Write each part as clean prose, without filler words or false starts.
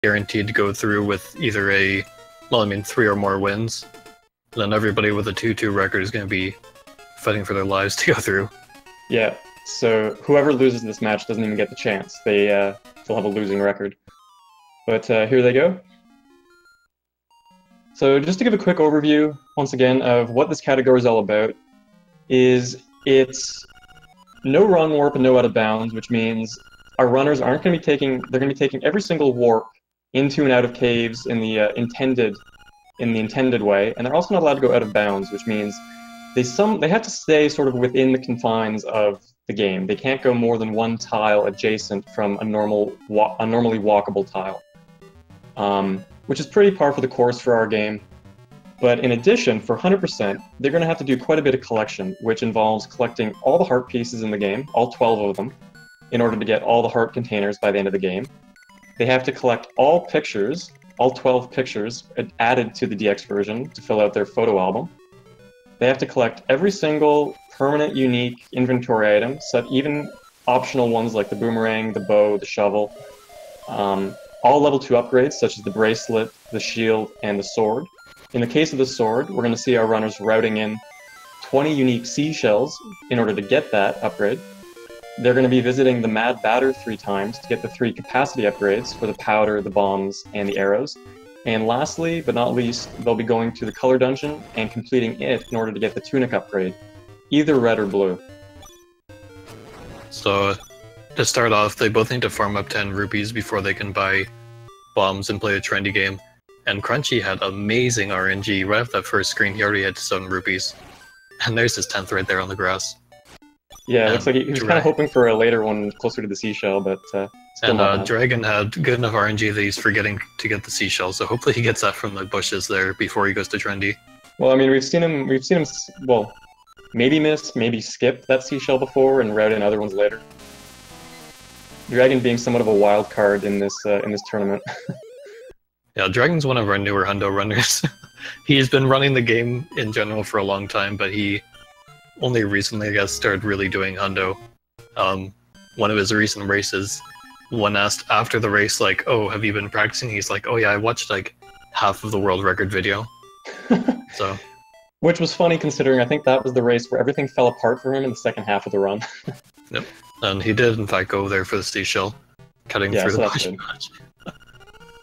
guaranteed to go through with either a, well, I mean, 3 or more wins. And then everybody with a 2-2 record is going to be fighting for their lives to go through. Yeah, so whoever loses this match doesn't even get the chance. They'll have a losing record. But here they go. So just to give a quick overview, once again, of what this category is all about, is it's no run warp and no out of bounds, which means our runners aren't going to be taking, they're going to be taking every single warp into and out of caves in the intended way, and they're also not allowed to go out of bounds, which means they have to stay sort of within the confines of the game. They can't go more than one tile adjacent from a normally walkable tile, which is pretty par for the course for our game. But in addition, for 100%, they're going to have to do quite a bit of collection, which involves collecting all the heart pieces in the game, all 12 of them, in order to get all the heart containers by the end of the game. They have to collect all pictures, all 12 pictures added to the DX version to fill out their photo album. They have to collect every single permanent, unique inventory item, so even optional ones like the boomerang, the bow, the shovel, all level 2 upgrades such as the bracelet, the shield, and the sword. In the case of the sword, we're going to see our runners routing in 20 unique seashells in order to get that upgrade. They're going to be visiting the Mad Batter 3 times to get the 3 capacity upgrades for the powder, the bombs, and the arrows. And lastly, but not least, they'll be going to the color dungeon and completing it in order to get the tunic upgrade, either red or blue. So, to start off, they both need to farm up 10 rupees before they can buy bombs and play a trendy game. And Crunchy had amazing RNG. Right off that first screen, he already had 7 rupees. And there's his 10th right there on the grass. Yeah, it looks like he was kind of hoping for a later one closer to the seashell, but still not. Dragon had good enough RNG that he's forgetting to get the seashell, so hopefully he gets that from the bushes there before he goes to trendy. Well, I mean, we've seen him, well, maybe miss, maybe skip that seashell before and route in other ones later. Dragon being somewhat of a wild card in this tournament. Yeah, Dragon's one of our newer hundo runners. He's been running the game in general for a long time, but he only recently, I guess, started really doing hundo. One of his recent races, one asked after the race, like, oh, have you been practicing? He's like, oh yeah, I watched like half of the world record video. So, which was funny considering I think that was the race where everything fell apart for him in the second half of the run. Yep, and he did in fact go there for the seashell, cutting through the match.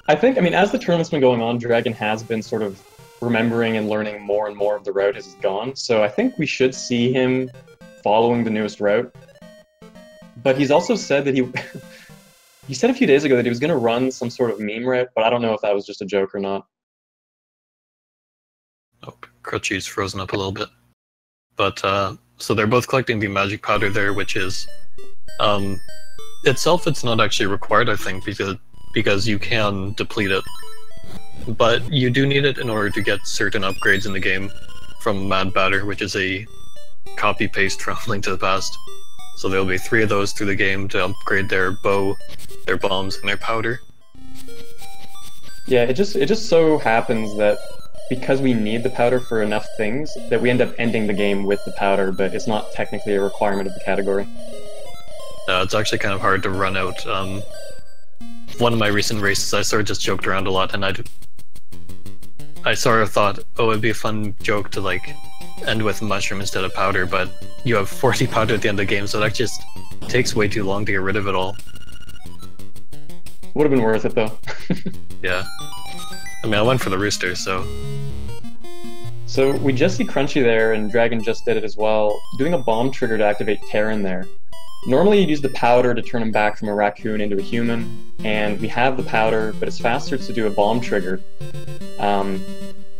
I think, I mean, as the tournament's been going on, Dragon has been sort of remembering and learning more and more of the route as he's gone, so I think we should see him following the newest route. But he's also said that he said a few days ago that he was going to run some sort of meme route, but I don't know if that was just a joke or not. Oh, Crunchy's frozen up a little bit. But, so they're both collecting the magic powder there, which is, itself it's not actually required, I think, because you can deplete it. But you do need it in order to get certain upgrades in the game from Mad Batter, which is a copy-paste from Link to the Past. So there'll be 3 of those through the game to upgrade their bow, their bombs, and their powder. Yeah, it just so happens that because we need the powder for enough things, that we end up ending the game with the powder, but it's not technically a requirement of the category. It's actually kind of hard to run out. One of my recent races, I sort of just joked around a lot, and I sort of thought, oh, it'd be a fun joke to like end with mushroom instead of powder, but you have 40 powder at the end of the game, so that just takes way too long to get rid of it all. Would have been worth it though. Yeah. I mean, I went for the rooster, so... So we just see Crunchy there, and Dragon just did it as well, doing a bomb trigger to activate Terran there. Normally you'd use the powder to turn him back from a raccoon into a human, and we have the powder, but it's faster to do a bomb trigger,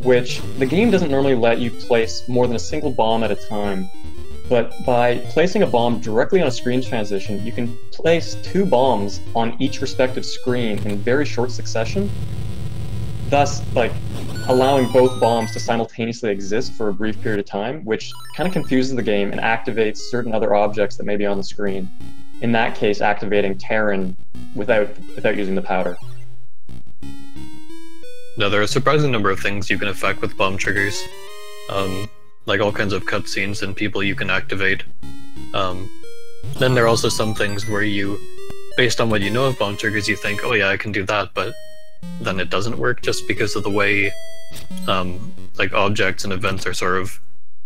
which the game doesn't normally let you place more than a single bomb at a time. But by placing a bomb directly on a screen transition, you can place 2 bombs on each respective screen in very short succession, thus like allowing both bombs to simultaneously exist for a brief period of time, which kind of confuses the game and activates certain other objects that may be on the screen. In that case, activating Terran without using the powder. Now, there are a surprising number of things you can affect with bomb triggers. Like all kinds of cutscenes and people you can activate. Then there are also some things where you, based on what you know of bomb triggers, you think, oh yeah, I can do that, but then it doesn't work, just because of the way like objects and events are sort of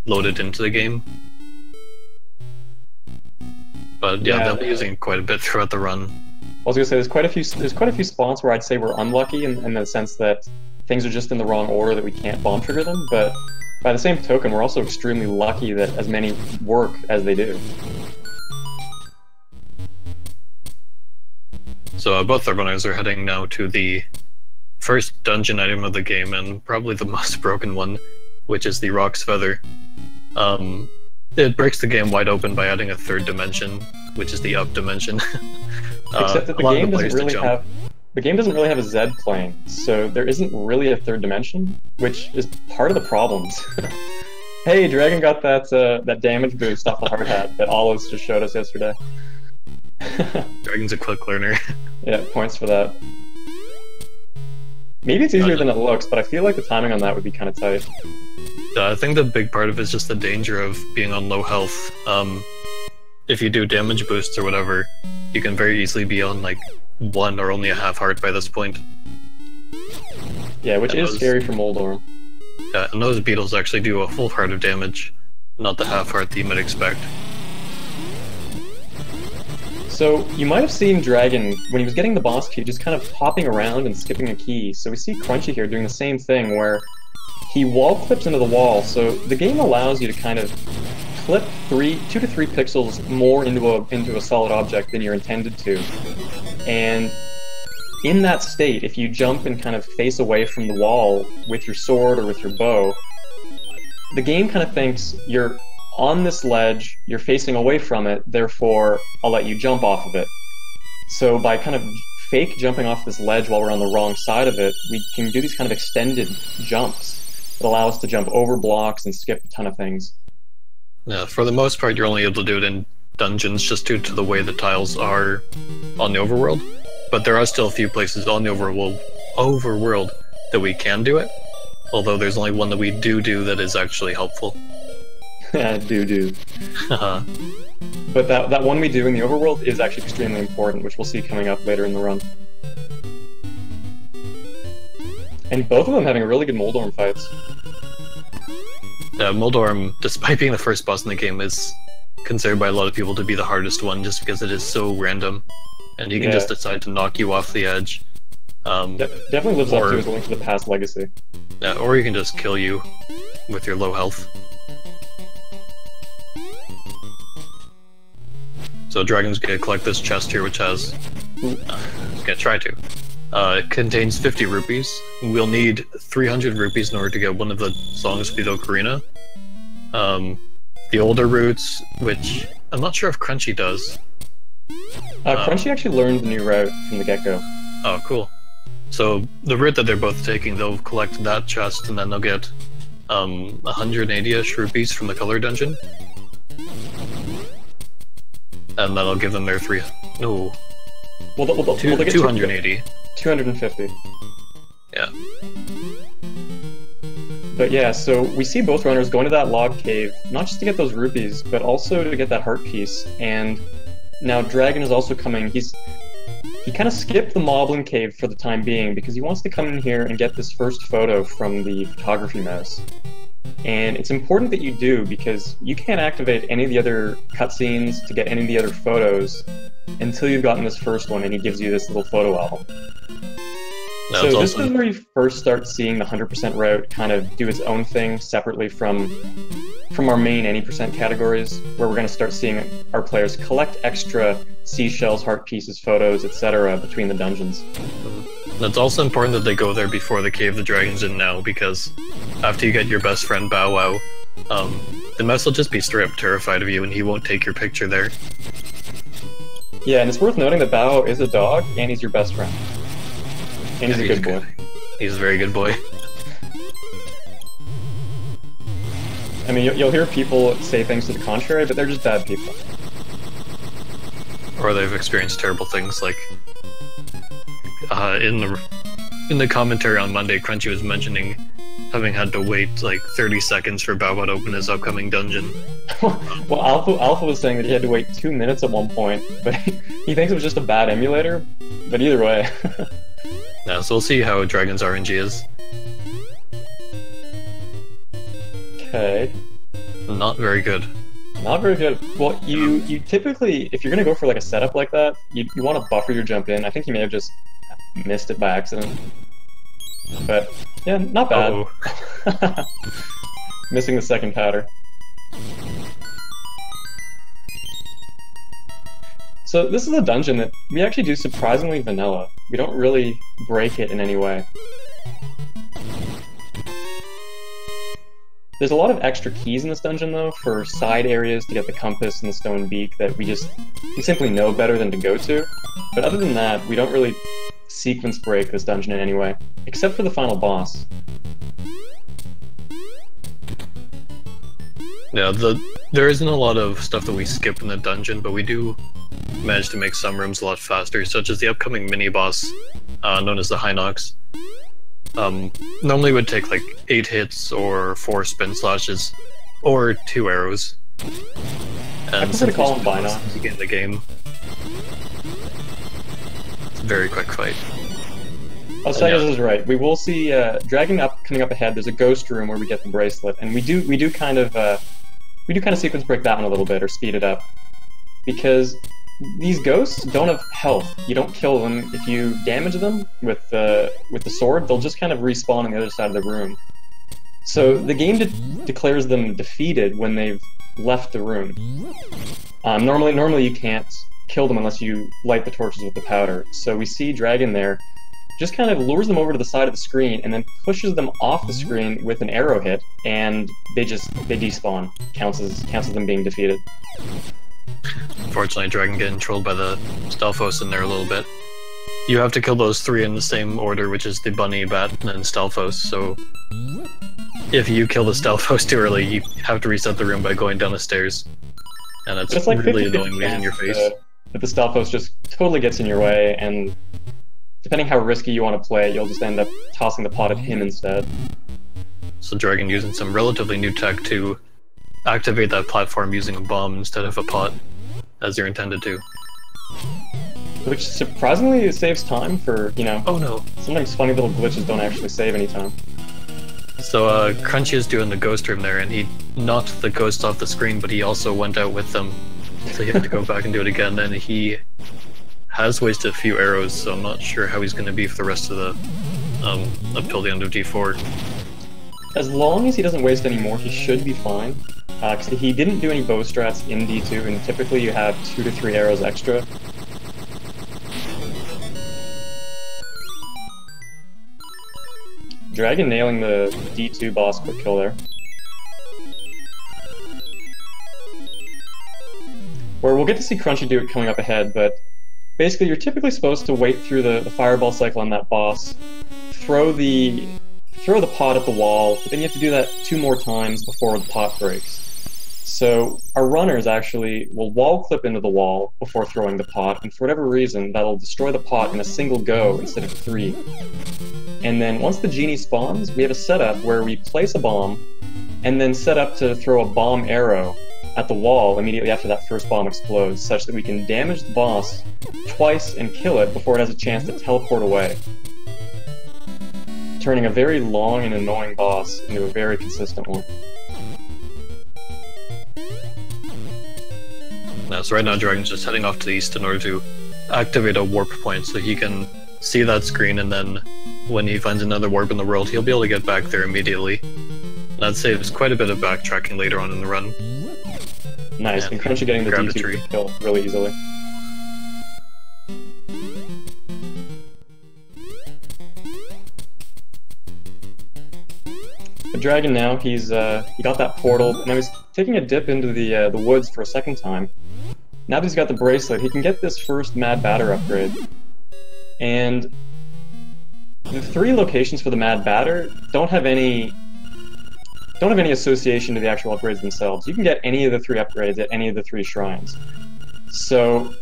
loaded into the game. But yeah, they'll be using it quite a bit throughout the run. I was gonna say there's quite a few spots where I'd say we're unlucky in the sense that things are just in the wrong order that we can't bomb trigger them, but by the same token, we're also extremely lucky that as many work as they do. So both the runners are heading now to the first dungeon item of the game, and probably the most broken one, which is the Rock's Feather. It breaks the game wide open by adding a third dimension, which is the up dimension. Except that the game doesn't really have a Z plane, so there isn't really a third dimension, which is part of the problems. Hey, Dragon got that damage boost off the hard hat that Olives just showed us yesterday. Dragon's a quick learner. Yeah, points for that. Maybe it's easier than it looks, but I feel like the timing on that would be kind of tight. I think the big part of it is just the danger of being on low health. If you do damage boosts or whatever, you can very easily be on like 1 or only a half heart by this point. Yeah, which is scary for Moldorm. Yeah, and those beetles actually do a full heart of damage, not the half heart that you might expect. So, you might have seen Dragon, when he was getting the boss key, just kind of hopping around and skipping a key. So we see Crunchy here doing the same thing, where he wall clips into the wall, so the game allows you to kind of clip 2 to 3 pixels more into a solid object than you're intended to. And in that state, if you jump and kind of face away from the wall with your sword or with your bow, the game kind of thinks you're on this ledge, you're facing away from it, therefore I'll let you jump off of it. So by kind of fake jumping off this ledge while we're on the wrong side of it, we can do these kind of extended jumps that allow us to jump over blocks and skip a ton of things. Yeah, for the most part, you're only able to do it in dungeons just due to the way the tiles are on the overworld. But there are still a few places on the overworld that we can do it. Although there's only one that we do that is actually helpful. do. But that one we do in the overworld is actually extremely important, which we'll see coming up later in the run. And both of them having really good Moldorm fights. Moldorm, despite being the first boss in the game, is considered by a lot of people to be the hardest one just because it is so random. And he can just decide to knock you off the edge. Definitely lives up to his Link to the Past legacy. Yeah, or he can just kill you with your low health. So Dragon's gonna collect this chest here, which has... he's gonna try to. It contains 50 rupees. We'll need 300 rupees in order to get one of the songs for the ocarina. The older routes, which I'm not sure if Crunchy does. Crunchy actually learned the new route from the get-go. Oh, cool. So the route that they're both taking, they'll collect that chest, and then they'll get 180-ish rupees from the color dungeon. And that'll give them their 280. 250. Yeah. But yeah, so we see both runners going to that log cave, not just to get those rupees, but also to get that heart piece. And now Dragon is also coming. He kind of skipped the Moblin cave for the time being because he wants to come in here and get this first photo from the photography mouse. And it's important that you do because you can't activate any of the other cutscenes to get any of the other photos until you've gotten this first one and he gives you this little photo album. So this is where you first start seeing the 100% route kind of do its own thing separately from our main any percent categories, where we're going to start seeing our players collect extra seashells, heart pieces, photos, etc. between the dungeons. It's also important that they go there before the cave the dragon's in now, because after you get your best friend Bow Wow, the mouse will just be straight up terrified of you and he won't take your picture there. Yeah, and it's worth noting that Bow Wow is a dog and he's your best friend. And he's a good boy. He's a very good boy. I mean, you'll hear people say things to the contrary, but they're just bad people. Or they've experienced terrible things, like in the commentary on Monday, Crunchy was mentioning having had to wait like 30 seconds for Bow Wow to open his upcoming dungeon. Well, Alpha was saying that he had to wait 2 minutes at one point, but he thinks it was just a bad emulator. But either way. Yeah, so we'll see how Dragon's RNG is. Okay. Not very good. Not very good. Well, you typically, if you're gonna go for like a setup like that, you want to buffer your jump in. I think he may have just missed it by accident. But yeah, not bad. Uh-oh. Missing the second powder. So this is a dungeon that we actually do surprisingly vanilla. We don't really break it in any way. There's a lot of extra keys in this dungeon though, for side areas to get the compass and the stone beak that we simply know better than to go to. But other than that, we don't really sequence break this dungeon in any way, except for the final boss. Yeah, there isn't a lot of stuff that we skip in the dungeon, but we do manage to make some rooms a lot faster, such as the upcoming mini-boss, known as the Hinox. Normally would take like 8 hits or 4 spin slashes, or 2 arrows. And I prefer to call them Binox. You get in the game. It's a very quick fight. Oh, Sagas is right. We will see Dragon coming up ahead. There's a ghost room where we get the bracelet, and we do kind of sequence break that one a little bit or speed it up, because these ghosts don't have health. You don't kill them. If you damage them with the sword, they'll just kind of respawn on the other side of the room. So the game declares them defeated when they've left the room. Normally you can't kill them unless you light the torches with the powder. So we see Dragon there, just kind of lures them over to the side of the screen and then pushes them off the screen with an arrow hit, and they despawn. Counts as them being defeated. Unfortunately, Dragon getting trolled by the Stalfos in there a little bit. You have to kill those 3 in the same order, which is the Bunny, Bat, and then Stalfos, so if you kill the Stalfos too early, you have to reset the room by going down the stairs. And it's like really annoying when he's in your face. That the Stalfos just totally gets in your way, and depending how risky you want to play, you'll just end up tossing the pot at him instead. So Dragon using some relatively new tech to activate that platform using a bomb instead of a pot, as you're intended to. Which surprisingly saves time for, you know... Oh no. Sometimes funny little glitches don't actually save any time. So Crunchy is doing the ghost room there, and he knocked the ghosts off the screen, but he also went out with them. So he had to go back and do it again, and he has wasted a few arrows, so I'm not sure how he's going to be for the rest of the... up till the end of D4. As long as he doesn't waste any more, he should be fine. Because he didn't do any bow strats in D2, and typically you have 2 to 3 arrows extra. Dragon nailing the D2 boss quick kill there. Where we'll get to see Crunchy do it coming up ahead, but basically you're typically supposed to wait through the fireball cycle on that boss, throw the pot at the wall, but then you have to do that 2 more times before the pot breaks. So our runners actually will wall clip into the wall before throwing the pot, and for whatever reason that'll destroy the pot in a single go instead of 3. And then once the genie spawns, we have a setup where we place a bomb, and then set up to throw a bomb arrow at the wall immediately after that first bomb explodes, such that we can damage the boss twice and kill it before it has a chance to teleport away, turning a very long and annoying boss into a very consistent one. So right now Dragon's just heading off to the east in order to activate a warp point so he can see that screen, and then when he finds another warp in the world, he'll be able to get back there immediately. That saves quite a bit of backtracking later on in the run. Nice, and Crunchy getting the D2 kill really easily. The Dragon now, he got that portal, and now he's taking a dip into the woods for a second time. Now that he's got the bracelet, he can get this first Mad Batter upgrade. And the 3 locations for the Mad Batter don't have any association to the actual upgrades themselves. You can get any of the 3 upgrades at any of the 3 shrines. So,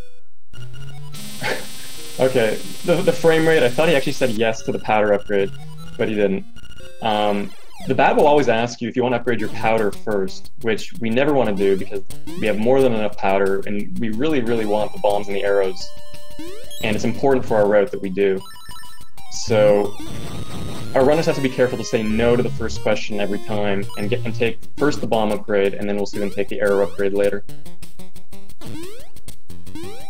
okay, the frame rate, I thought he actually said yes to the powder upgrade, but he didn't. The bat will always ask you if you want to upgrade your powder first, which we never want to do because we have more than enough powder, and we really, really want the bombs and the arrows. And it's important for our route that we do. So our runners have to be careful to say no to the first question every time and take first the bomb upgrade, and then we'll see them take the arrow upgrade later.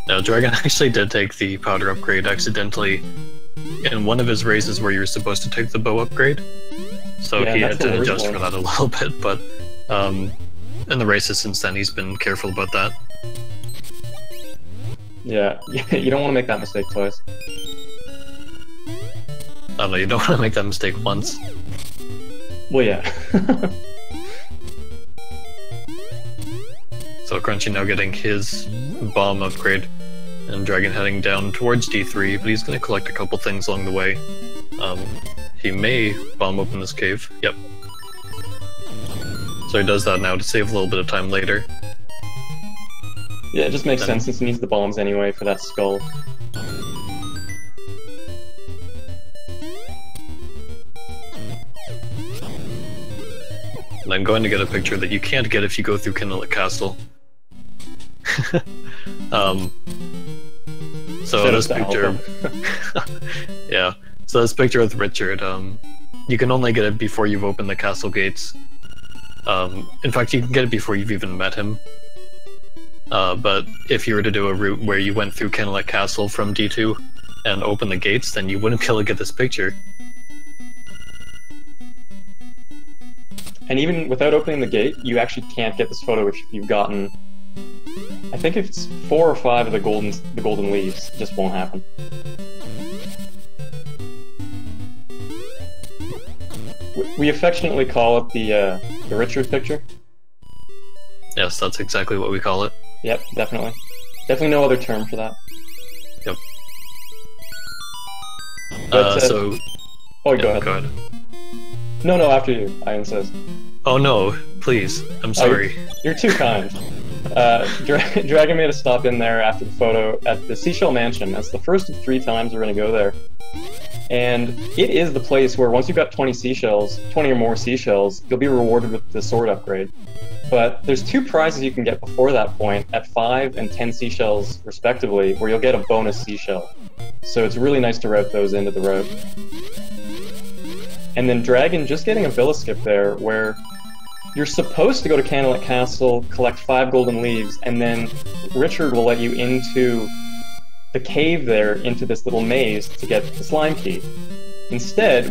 No, Dragon actually did take the powder upgrade accidentally in one of his races where you were supposed to take the bow upgrade. So Yeah, he that's had the to worst adjust one. for that a little bit, but in the races since then he's been careful about that. Yeah, you don't want to make that mistake twice. I don't know, you don't want to make that mistake once. Well, yeah. So Crunchy now getting his bomb upgrade, and Dragon heading down towards D3, but he's going to collect a couple things along the way. He may bomb open this cave. Yep. So he does that now to save a little bit of time later. Yeah, it just makes sense since he needs the bombs anyway for that skull. And I'm going to get a picture that you can't get if you go through KrunchyLex Castle. So Shout this out to picture, yeah. So this picture with Richard, you can only get it before you've opened the castle gates. In fact, you can get it before you've even met him. But if you were to do a route where you went through KrunchyLex Castle from D2 and open the gates, then you wouldn't be able to get this picture. And even without opening the gate, you actually can't get this photo if you've gotten, I think it's 4 or 5 of the golden leaves. It just won't happen. We affectionately call it the Richard picture. Yes, that's exactly what we call it. Yep, definitely. Definitely no other term for that. Yep. But, so... Oh, yeah, go ahead. No, after you, I insist. Oh no, please. I'm sorry. You're too kind. Dragon made us stop in there after the photo at the Seashell Mansion. That's the first of 3 times we're going to go there. And it is the place where once you've got 20 seashells, 20 or more seashells, you'll be rewarded with the sword upgrade. But there's 2 prizes you can get before that point at 5 and 10 seashells respectively, where you'll get a bonus seashell. So it's really nice to route those into the route. And then Dragon just getting a villa skip there, where you're supposed to go to KrunchyLex Castle, collect 5 golden leaves, and then Richard will let you into the cave there, into this little maze to get the slime key. Instead,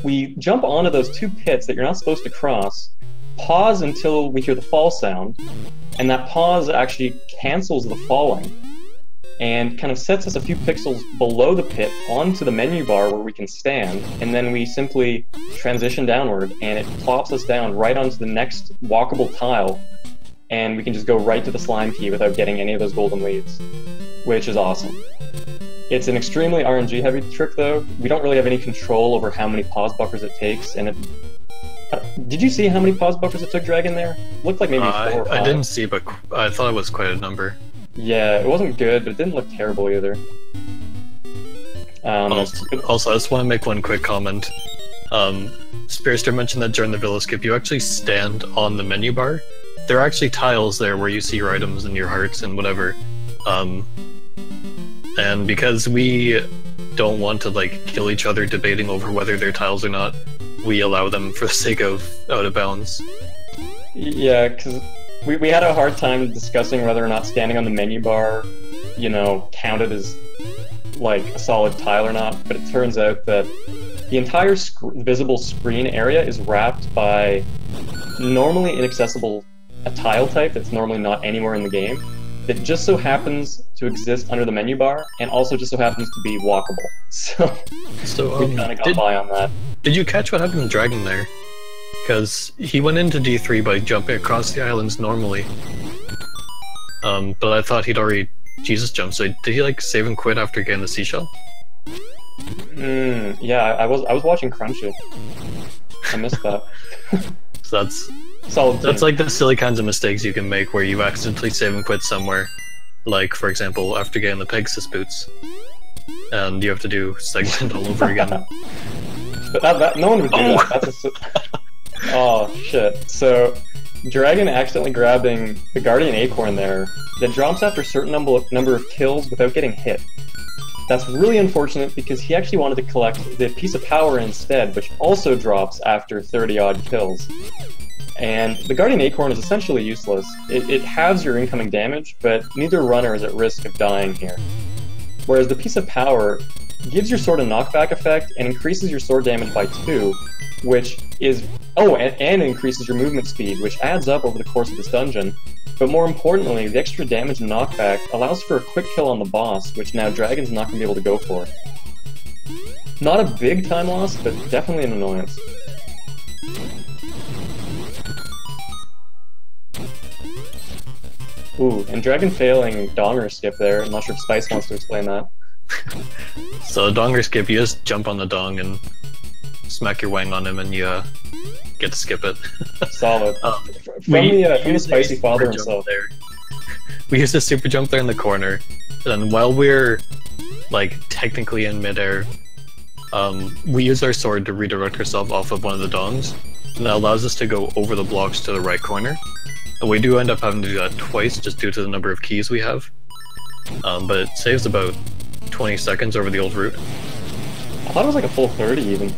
we jump onto those 2 pits that you're not supposed to cross, pause until we hear the fall sound, and that pause actually cancels the falling, and kind of sets us a few pixels below the pit onto the menu bar where we can stand, and then we simply transition downward, and it plops us down right onto the next walkable tile, and we can just go right to the slime key without getting any of those golden leaves, which is awesome. It's an extremely RNG heavy trick though. We don't really have any control over how many pause buffers it takes, and did you see how many pause buffers it took Dragon there? Looked like maybe 4 or 5. I didn't see, but I thought it was quite a number. Yeah, it wasn't good, but it didn't look terrible either. Also, I just want to make one quick comment. Spearster mentioned that during the villa skip, you actually stand on the menu bar. There are actually tiles there where you see your items and your hearts and whatever. And because we don't want to like kill each other debating over whether they're tiles or not, we allow them for the sake of out of bounds. Yeah, because we had a hard time discussing whether or not standing on the menu bar, you know, counted as like a solid tile or not, but it turns out that the entire visible screen area is wrapped by normally inaccessible a tile type that's normally not anywhere in the game, that just so happens to exist under the menu bar, and also just so happens to be walkable. So we kind of got by on that. Did you catch what happened to Dragon there? Because he went into D3 by jumping across the islands normally. But I thought he'd already Jesus jumped, so did he like save and quit after getting the seashell? Yeah, I was watching Crunchy. I missed that. So that's like the silly kinds of mistakes you can make where you accidentally save and quit somewhere. Like, for example, after getting the Pegasus boots. And you have to do segment all over again. But no one would do that. Oh, shit. So, Dragon accidentally grabbing the Guardian Acorn there that drops after a certain number of kills without getting hit. That's really unfortunate because he actually wanted to collect the piece of power instead, which also drops after 30-odd kills. And the Guardian Acorn is essentially useless. It halves your incoming damage, but neither runner is at risk of dying here. Whereas the piece of power gives your sword a knockback effect and increases your sword damage by 2, which is... Oh, and increases your movement speed, which adds up over the course of this dungeon. But more importantly, the extra damage and knockback allows for a quick kill on the boss, which now Dragon's not going to be able to go for. Not a big time loss, but definitely an annoyance. Ooh, and Dragon failing Donger skip there. I'm not sure if Spice wants to explain that. So Donger skip, you just jump on the Dong and smack your wang on him and you get to skip it. Solid. From the Spicy Father himself. There. We used a super jump there in the corner, and while we're like technically in midair, we use our sword to redirect ourselves off of one of the Dongs, and that allows us to go over the blocks to the right corner. And we do end up having to do that twice just due to the number of keys we have. But it saves about 20 seconds over the old route. I thought it was like a full 30 even.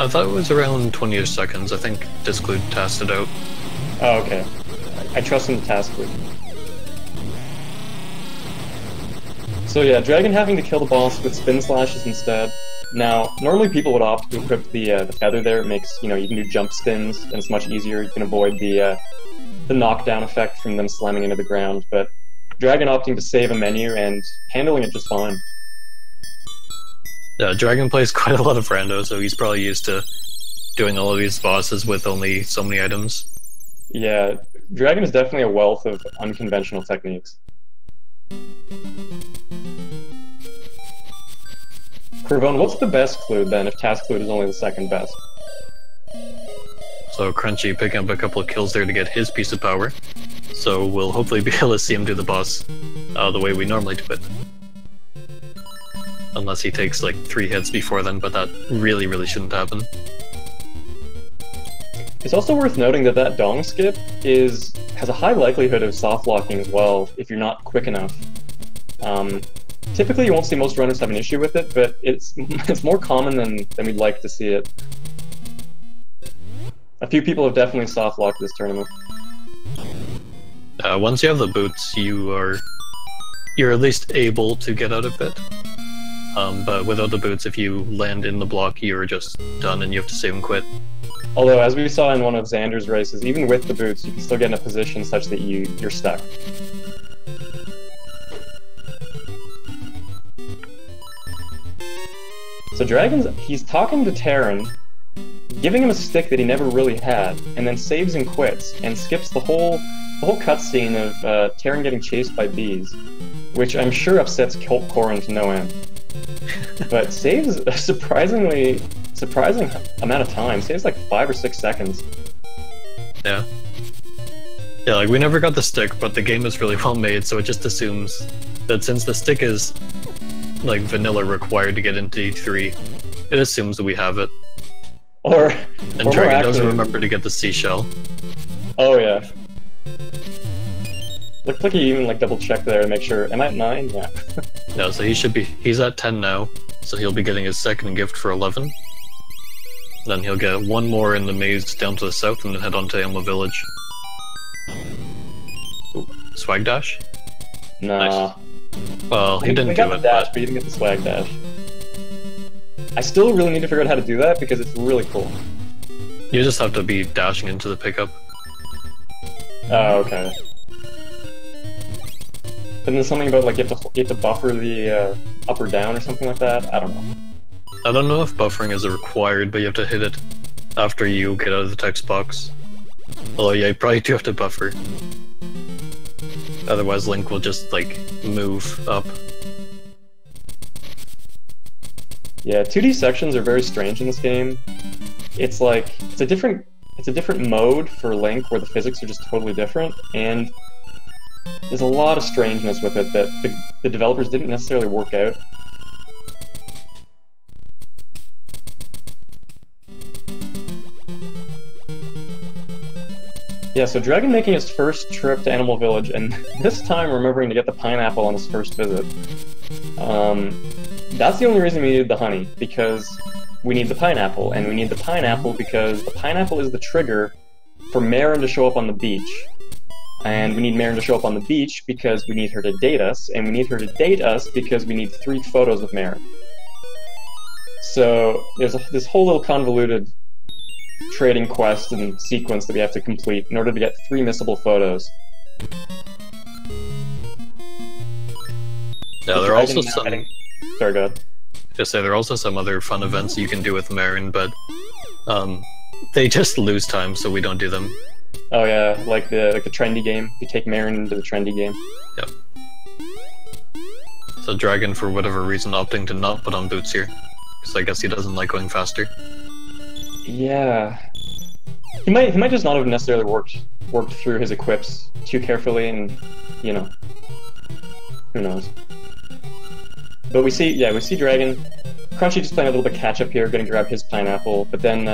I thought it was around 20 seconds. I think Disclude tasked it out. Oh, okay. I trust him to task it. So yeah, Dragon having to kill the boss with spin slashes instead. Now, normally people would opt to equip the feather there. It makes, you can do jump spins, and it's much easier. You can avoid the knockdown effect from them slamming into the ground. But Dragon opting to save a menu and handling it just fine. Yeah, Dragon plays quite a lot of rando, so he's probably used to doing all of these bosses with only so many items. Yeah, Dragon is definitely a wealth of unconventional techniques. Kurvon, what's the best clue then, if Task Clue is only the second best? So Crunchy picking up a couple of kills there to get his piece of power. So we'll hopefully be able to see him do the boss the way we normally do it. Unless he takes like 3 hits before then, but that really shouldn't happen. It's also worth noting that that Dong skip has a high likelihood of soft locking as well if you're not quick enough. Typically you won't see most runners have an issue with it, but it's more common than we'd like to see it. A few people have definitely soft locked this tournament. Once you have the boots, you're at least able to get out of it. But without the boots, if you land in the block, you're just done and you have to save and quit. Although, as we saw in one of Xander's races, even with the boots, you can still get in a position such that you're stuck. So he's talking to Terran, giving him a stick that he never really had, and then saves and quits, and skips the whole cutscene of Terran getting chased by bees, which I'm sure upsets Corin to no end. But saves a surprising amount of time. Saves like 5 or 6 seconds. Yeah. Yeah, like we never got the stick, but the game is really well made, so it just assumes that since the stick is like vanilla required to get into E3, it assumes that we have it. And Dragon doesn't remember to get the seashell. Oh yeah. Looks like he even like double checked there to make sure. Am I at 9? Yeah. No, so he's at 10 now, so he'll be getting his second gift for 11. Then he'll get one more in the maze down to the south and then head on to Elma Village. Ooh, swag dash? Nah. Nice. Well, he didn't do it, but he didn't get the swag dash. I still really need to figure out how to do that because it's really cool. You just have to be dashing into the pickup. Oh, okay. But there's something about like you have to buffer the up or down or something like that? I don't know. I don't know if buffering is required, but you have to hit it after you get out of the text box. Although yeah, you probably do have to buffer. Otherwise Link will just like move up. Yeah, 2D sections are very strange in this game. It's like it's a different mode for Link where the physics are just totally different, and there's a lot of strangeness with it that the developers didn't necessarily work out. Yeah, so Dragon making his first trip to Animal Village, and this time remembering to get the pineapple on his first visit. That's the only reason we needed the honey, because we need the pineapple, and we need the pineapple because the pineapple is the trigger for Marin to show up on the beach. And we need Marin to show up on the beach because we need her to date us, and we need her to date us because we need 3 photos with Marin. So there's this whole little convoluted trading quest and sequence that we have to complete in order to get 3 missable photos. Yeah, there are also some... Sorry, go ahead. Just say there are also some other fun events you can do with Marin, but they just lose time, so we don't do them. Oh yeah, like the trendy game. You take Marin into the trendy game. Yep. So Dragon, for whatever reason, opting to not put on boots here, because I guess he doesn't like going faster. Yeah, he might just not have necessarily worked through his equips too carefully, and you know, who knows. But we see Dragon. Crunchy just playing a little bit catch up here, gonna grab his pineapple, but then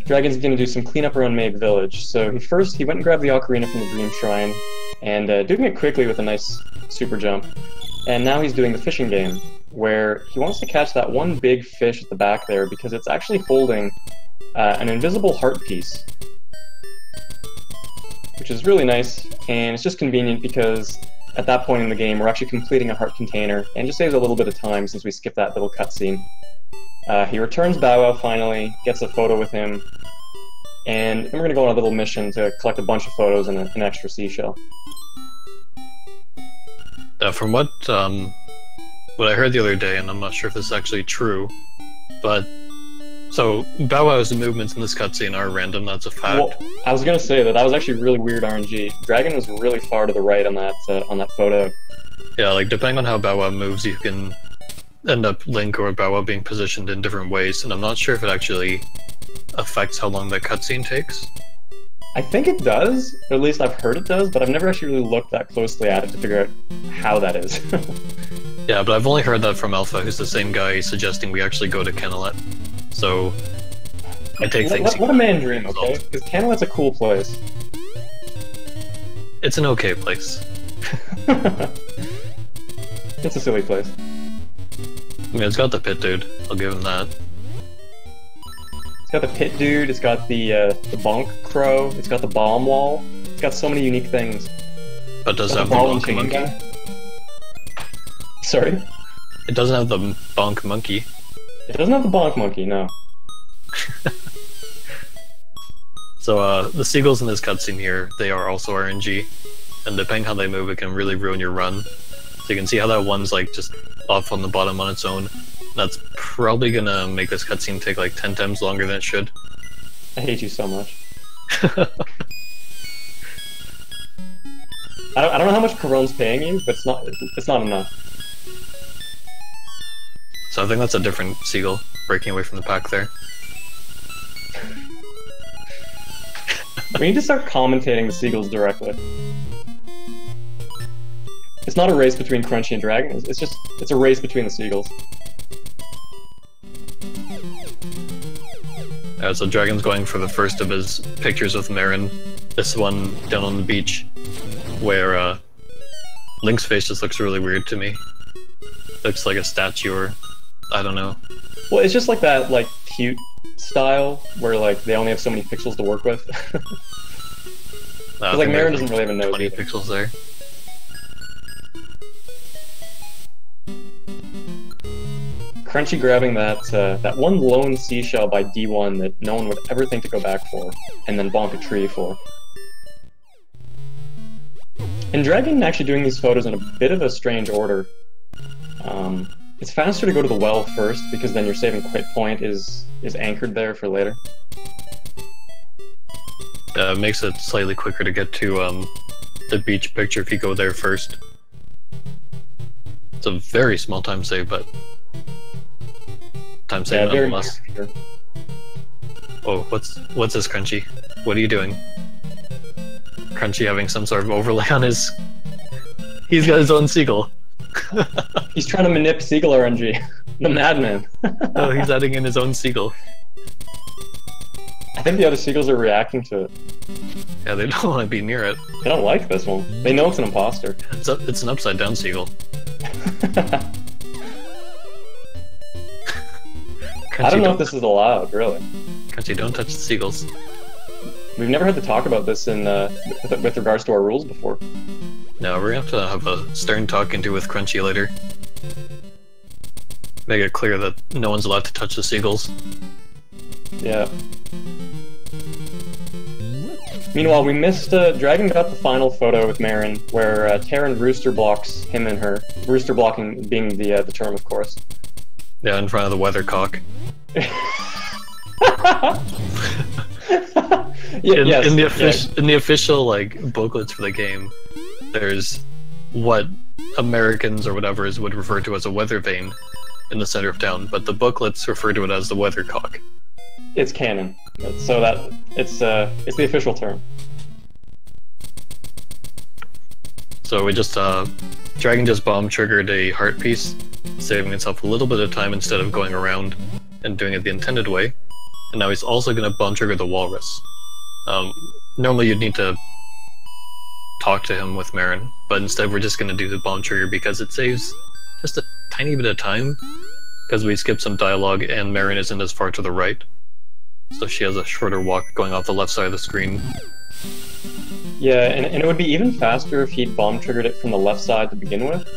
Dragon's gonna do some cleanup around Mabe Village. So he went and grabbed the ocarina from the Dream Shrine, and doing it quickly with a nice super jump. And now he's doing the fishing game, where he wants to catch that one big fish at the back there because it's actually holding an invisible heart piece, which is really nice, and it's just convenient because at that point in the game we're actually completing a heart container, and just saves a little bit of time since we skipped that little cutscene. He returns Bow Wow finally, gets a photo with him, and then we're going to go on a little mission to collect a bunch of photos and an extra seashell. From what I heard the other day, and I'm not sure if this is actually true, but so Bow Wow's movements in this cutscene are random. That's a fact. Well, I was gonna say that was actually really weird RNG. Dragon was really far to the right on that photo. Yeah, like depending on how Bow Wow moves, you can end up Link or Bow Wow being positioned in different ways, and I'm not sure if it actually affects how long that cutscene takes. I think it does, or at least I've heard it does, but I've never actually really looked that closely at it to figure out how that is. Yeah, but I've only heard that from Alpha, who's the same guy suggesting we actually go to Kenelet. So I take things. What a man dream, okay? Because Kenelet's a cool place. It's an okay place. It's a silly place. I mean, it's got the pit dude. I'll give him that. It's got the pit dude. It's got the bonk crow. It's got the bomb wall. It's got so many unique things. But does it have the bonk monkey? Guy. Sorry? It doesn't have the bonk monkey. It doesn't have the bonk monkey, no. So, the seagulls in this cutscene here, they are also RNG, and depending how they move, it can really ruin your run. So you can see how that one's like just off on the bottom on its own. That's probably gonna make this cutscene take like 10 times longer than it should. I hate you so much. I don't know how much Coron's paying you, but it's not enough. So I think that's a different seagull breaking away from the pack there. We need to start commentating the seagulls directly. It's not a race between Crunchy and Dragon, it's a race between the seagulls. So Dragon's going for the first of his pictures with Marin. This one down on the beach, where Link's face just looks really weird to me. Looks like a statue or I don't know. Well, it's just like that, like, cute style, where, like, they only have so many pixels to work with. Like, Marin doesn't really have a nose 20 either. pixels there. Crunchy grabbing that one lone seashell by D1 that no one would ever think to go back for, and then bonk a tree for. And Dragon actually doing these photos in a bit of a strange order. It's faster to go to the well first, because then your save and quit point is anchored there for later. It makes it slightly quicker to get to the beach picture if you go there first. It's a very small time save, but time save nonetheless. Oh, what's this, Crunchy? What are you doing? Crunchy having some sort of overlay on his... He's got his own seagull. He's trying to manip seagull RNG. The madman. Oh, he's adding in his own seagull. I think the other seagulls are reacting to it. Yeah, they don't want to be near it. They don't like this one. They know it's an imposter. It's an upside down seagull. I don't know if this is allowed, really. Crunchy, don't touch the seagulls. We've never had to talk about this in with regards to our rules before. No, we're gonna have to have a stern talk into with Crunchy later. Make it clear that no one's allowed to touch the seagulls. Yeah. Meanwhile, we missed, Dragon got the final photo with Marin, where Terran rooster blocks him and her. Rooster blocking being the term, of course. Yeah, in front of the weathercock. In the official like booklets for the game, there's what Americans or whatever's would refer to as a weather vane in the center of town, but the booklets refer to it as the weathercock. It's canon, so that it's the official term. So we just Dragon just bomb triggered a heart piece, saving itself a little bit of time instead of going around and doing it the intended way. And now he's also going to bomb trigger the walrus. Normally you'd need to talk to him with Marin, but instead we're just going to do the bomb trigger because it saves just a tiny bit of time, because we skipped some dialogue and Marin isn't as far to the right. So she has a shorter walk going off the left side of the screen. Yeah, and it would be even faster if he'd bomb triggered it from the left side to begin with.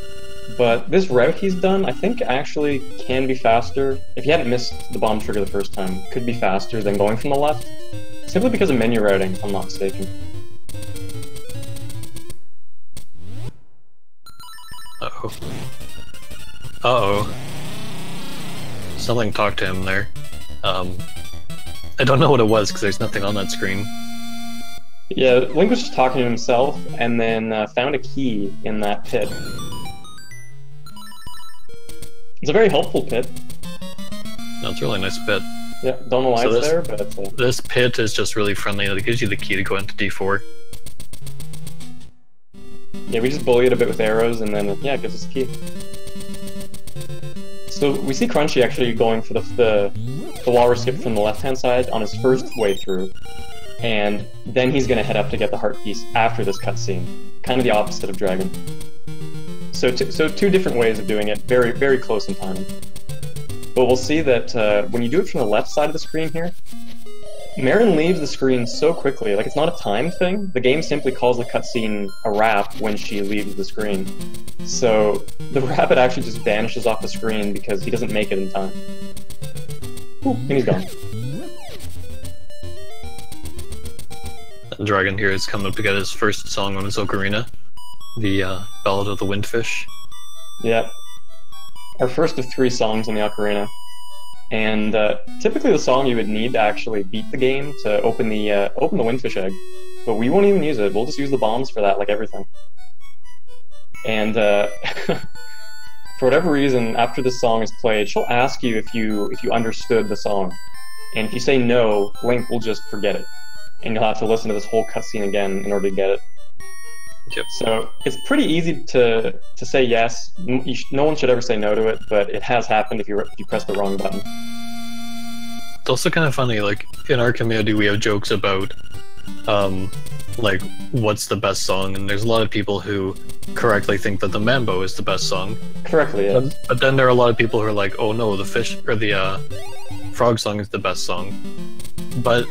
But this route he's done, I think, actually can be faster. If you hadn't missed the bomb trigger the first time, could be faster than going from the left. Simply because of menu routing, if I'm not mistaken. Uh-oh. Uh-oh. Something talked to him there. I don't know what it was, because there's nothing on that screen. Yeah, Link was just talking to himself, and then found a key in that pit. It's a very helpful pit. No, it's a really nice pit. Yeah, don't know why it's there, but... This pit is just really friendly, it gives you the key to go into D4. Yeah, we just bully it a bit with arrows, and then, yeah, it gives us a key. So we see Crunchy actually going for the walrus skip from the left-hand side on his first way through. And then he's going to head up to get the heart piece after this cutscene. Kind of the opposite of Dragon. So two different ways of doing it, very, very close in timing. But we'll see that when you do it from the left side of the screen here, Marin leaves the screen so quickly, like it's not a time thing. The game simply calls the cutscene a wrap when she leaves the screen. So the rabbit actually just vanishes off the screen because he doesn't make it in time. Ooh, and he's gone. Dragon here is coming up to get his first song on his ocarina, the Ballad of the Windfish. Yeah. Our first of 3 songs on the ocarina. And typically the song you would need to actually beat the game to open the Windfish egg. But we won't even use it, we'll just use the bombs for that, like everything. And for whatever reason, after this song is played, she'll ask you if you understood the song. And if you say no, Link will just forget it. And you'll have to listen to this whole cutscene again in order to get it. Yep. So it's pretty easy to say yes. No one should ever say no to it, but it has happened if you press the wrong button. It's also kind of funny, like, in our community we have jokes about, like, what's the best song, and there's a lot of people who correctly think that the Mambo is the best song. Correctly, yes. But then there are a lot of people who are like, oh no, the fish, or the frog song is the best song. But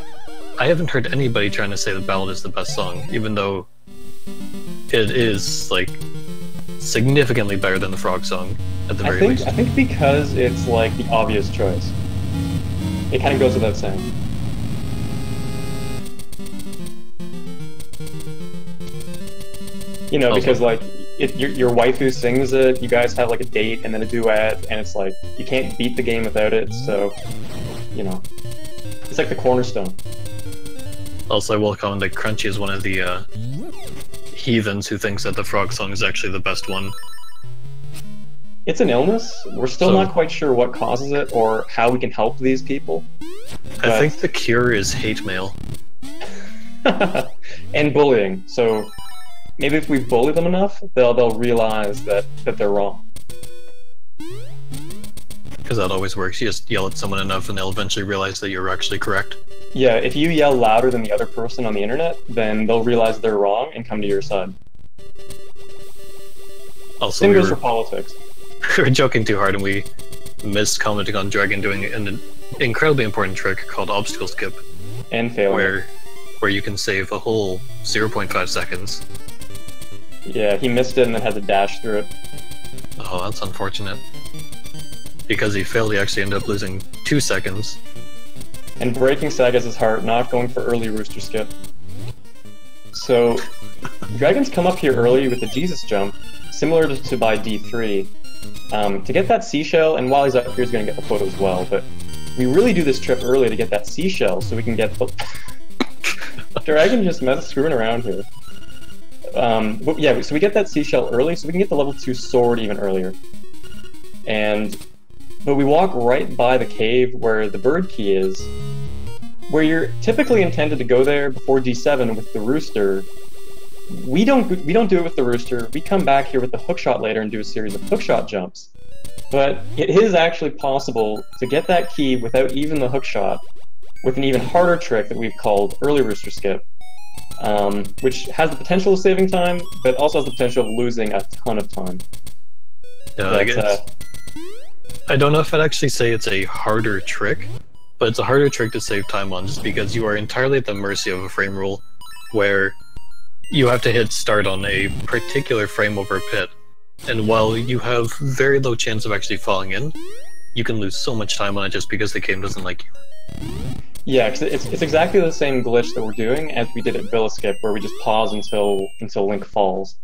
I haven't heard anybody trying to say the ballad is the best song, even though it is, like, significantly better than the frog song, at the very least. I think because it's, like, the obvious choice. It kind of goes without saying. You know, because, like, your waifu sings it, you guys have, like, a date and then a duet, and it's like, you can't beat the game without it, so, you know. It's like the cornerstone. Also, I will comment that Crunchy is one of the heathens who thinks that the frog song is actually the best one. It's an illness. We're still not quite sure what causes it or how we can help these people. I think the cure is hate mail. And bullying. So maybe if we bully them enough, they'll realize that they're wrong. Because that always works. You just yell at someone enough and they'll eventually realize that you're actually correct. Yeah, if you yell louder than the other person on the internet, then they'll realize they're wrong and come to your side. Also, Same we goes for were, politics. we were joking too hard and we missed commenting on Dragon doing an incredibly important trick called obstacle skip, And failing. where you can save a whole 0.5 seconds. Yeah, he missed it and then had to dash through it. Oh, that's unfortunate. Because he failed, he actually ended up losing 2 seconds. And breaking Sagas' heart, not going for early rooster skip. So, Dragons come up here early with the Jesus jump, similar to by D3, to get that seashell, and while he's up here, he's going to get the photo as well, but we really do this trip early to get that seashell so we can get the... Dragon just screwing around here. But yeah, so we get that seashell early so we can get the level 2 sword even earlier. But we walk right by the cave where the bird key is, where you're typically intended to go there before D7 with the rooster. We don't do it with the rooster. We come back here with the hookshot later and do a series of hookshot jumps. But it is actually possible to get that key without even the hookshot, with an even harder trick that we've called early rooster skip, which has the potential of saving time, but also has the potential of losing a ton of time. Yeah, I guess. I don't know if I'd actually say it's a harder trick, but it's a harder trick to save time on just because you are entirely at the mercy of a frame rule where you have to hit start on a particular frame over a pit, and while you have very low chance of actually falling in, you can lose so much time on it just because the game doesn't like you. Yeah, cause it's exactly the same glitch that we're doing as we did at Villa Skip, where we just pause until Link falls.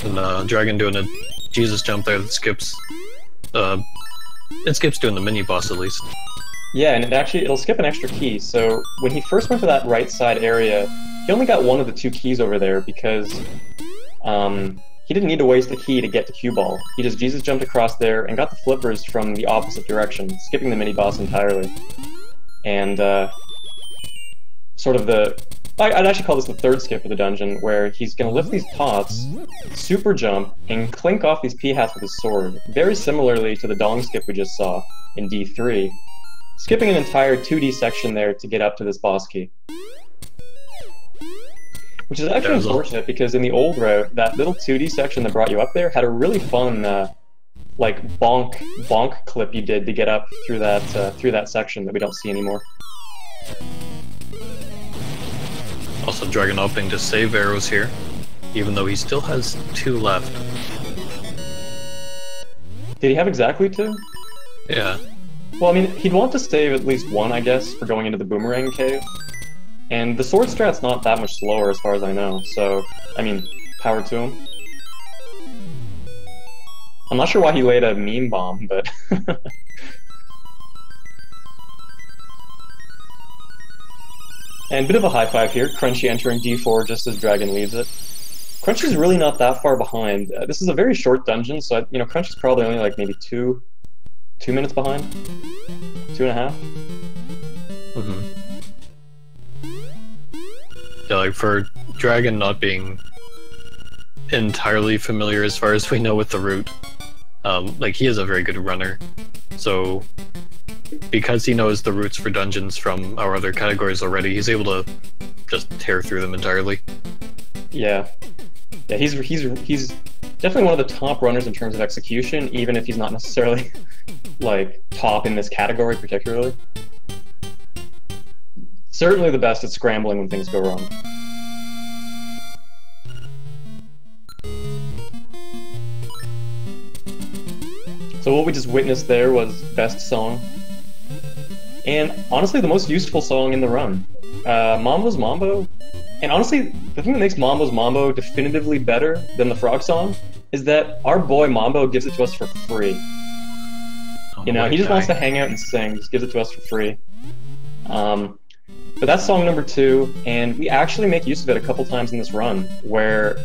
And Dragon doing a Jesus jump there that skips... it skips doing the mini-boss at least. Yeah, and it'll skip an extra key, so when he first went to that right side area, he only got one of the 2 keys over there because he didn't need to waste a key to get to Cue Ball. He just Jesus jumped across there and got the flippers from the opposite direction, skipping the mini-boss entirely. And sort of I'd actually call this the third skip of the dungeon, where he's going to lift these pots, super jump, and clink off these p-hats with his sword, very similarly to the dong skip we just saw in D3, skipping an entire 2D section there to get up to this boss key. Which is actually unfortunate, because in the old route, that little 2D section that brought you up there had a really fun, like, bonk clip you did to get up through that section that we don't see anymore. Also, Dragon opting to save arrows here, even though he still has 2 left. Did he have exactly 2? Yeah. Well, I mean, he'd want to save at least 1, I guess, for going into the boomerang cave. And the sword strat's not that much slower as far as I know, so, I mean, power to him. I'm not sure why he laid a meme bomb, but... And a bit of a high five here, Crunchy entering D4 just as Dragon leaves it. Crunchy's really not that far behind. This is a very short dungeon, so Crunchy's probably only like maybe 2 minutes behind? 2.5? Mm-hmm. Yeah, like for Dragon not being entirely familiar as far as we know with the route, like he is a very good runner, so because he knows the routes for dungeons from our other categories already, he's able to just tear through them entirely. Yeah. Yeah, he's definitely one of the top runners in terms of execution, even if he's not necessarily, like, top in this category particularly. Certainly the best at scrambling when things go wrong. So what we just witnessed there was best song. And honestly, the most useful song in the run. Mambo's Mambo. And honestly, the thing that makes Mambo's Mambo definitively better than the frog song is that our boy Mambo gives it to us for free. He just wants to hang out and sing, just gives it to us for free. But that's song number 2, and we actually make use of it a couple times in this run, where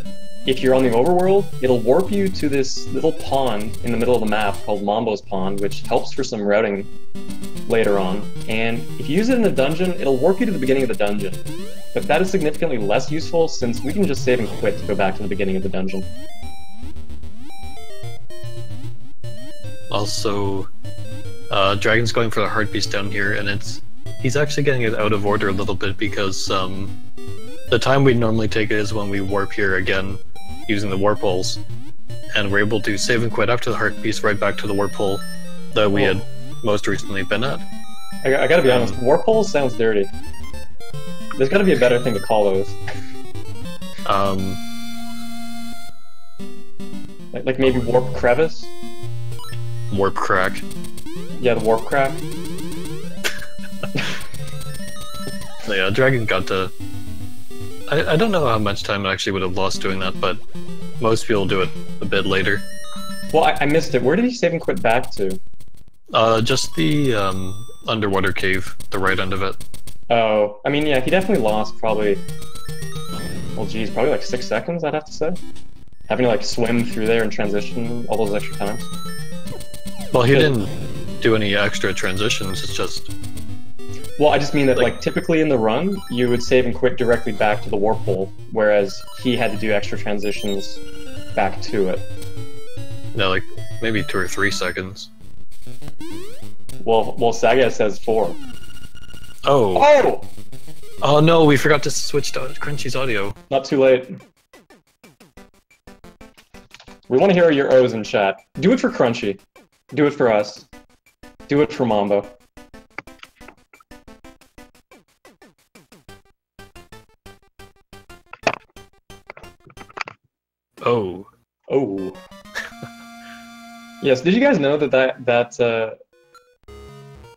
if you're on the overworld, it'll warp you to this little pond in the middle of the map called Mambo's Pond, which helps for some routing later on. And if you use it in a dungeon, it'll warp you to the beginning of the dungeon. But that is significantly less useful, since we can just save and quit to go back to the beginning of the dungeon. Also, Dragon's going for the heart piece down here, and he's actually getting it out of order a little bit because the time we'd normally take it is when we warp here again, using the warp holes, and we're able to save and quit after the heart piece right back to the warp hole that we had most recently been at. I gotta be honest, warp holes sounds dirty. There's gotta be a better thing to call those. Like maybe warp crevice? Warp crack. Yeah, the warp crack. Yeah, Dragon got to... I don't know how much time I actually would have lost doing that, but most people do it a bit later. Well, I missed it. Where did he save and quit back to? Just the underwater cave, the right end of it. Oh, I mean, yeah, he definitely lost probably... Well, geez, probably like 6 seconds, I'd have to say. Having to like swim through there and transition all those extra times. Well, he didn't do any extra transitions, it's just... Well, I just mean that, like, typically in the run, you would save and quit directly back to the warp hole, whereas he had to do extra transitions back to it. No, like, maybe 2 or 3 seconds. Well, Saga says 4. Oh! Oh! Oh no, we forgot to switch to Crunchy's audio. Not too late. We want to hear your O's in chat. Do it for Crunchy. Do it for us. Do it for Mambo. Oh. Oh. Yes, did you guys know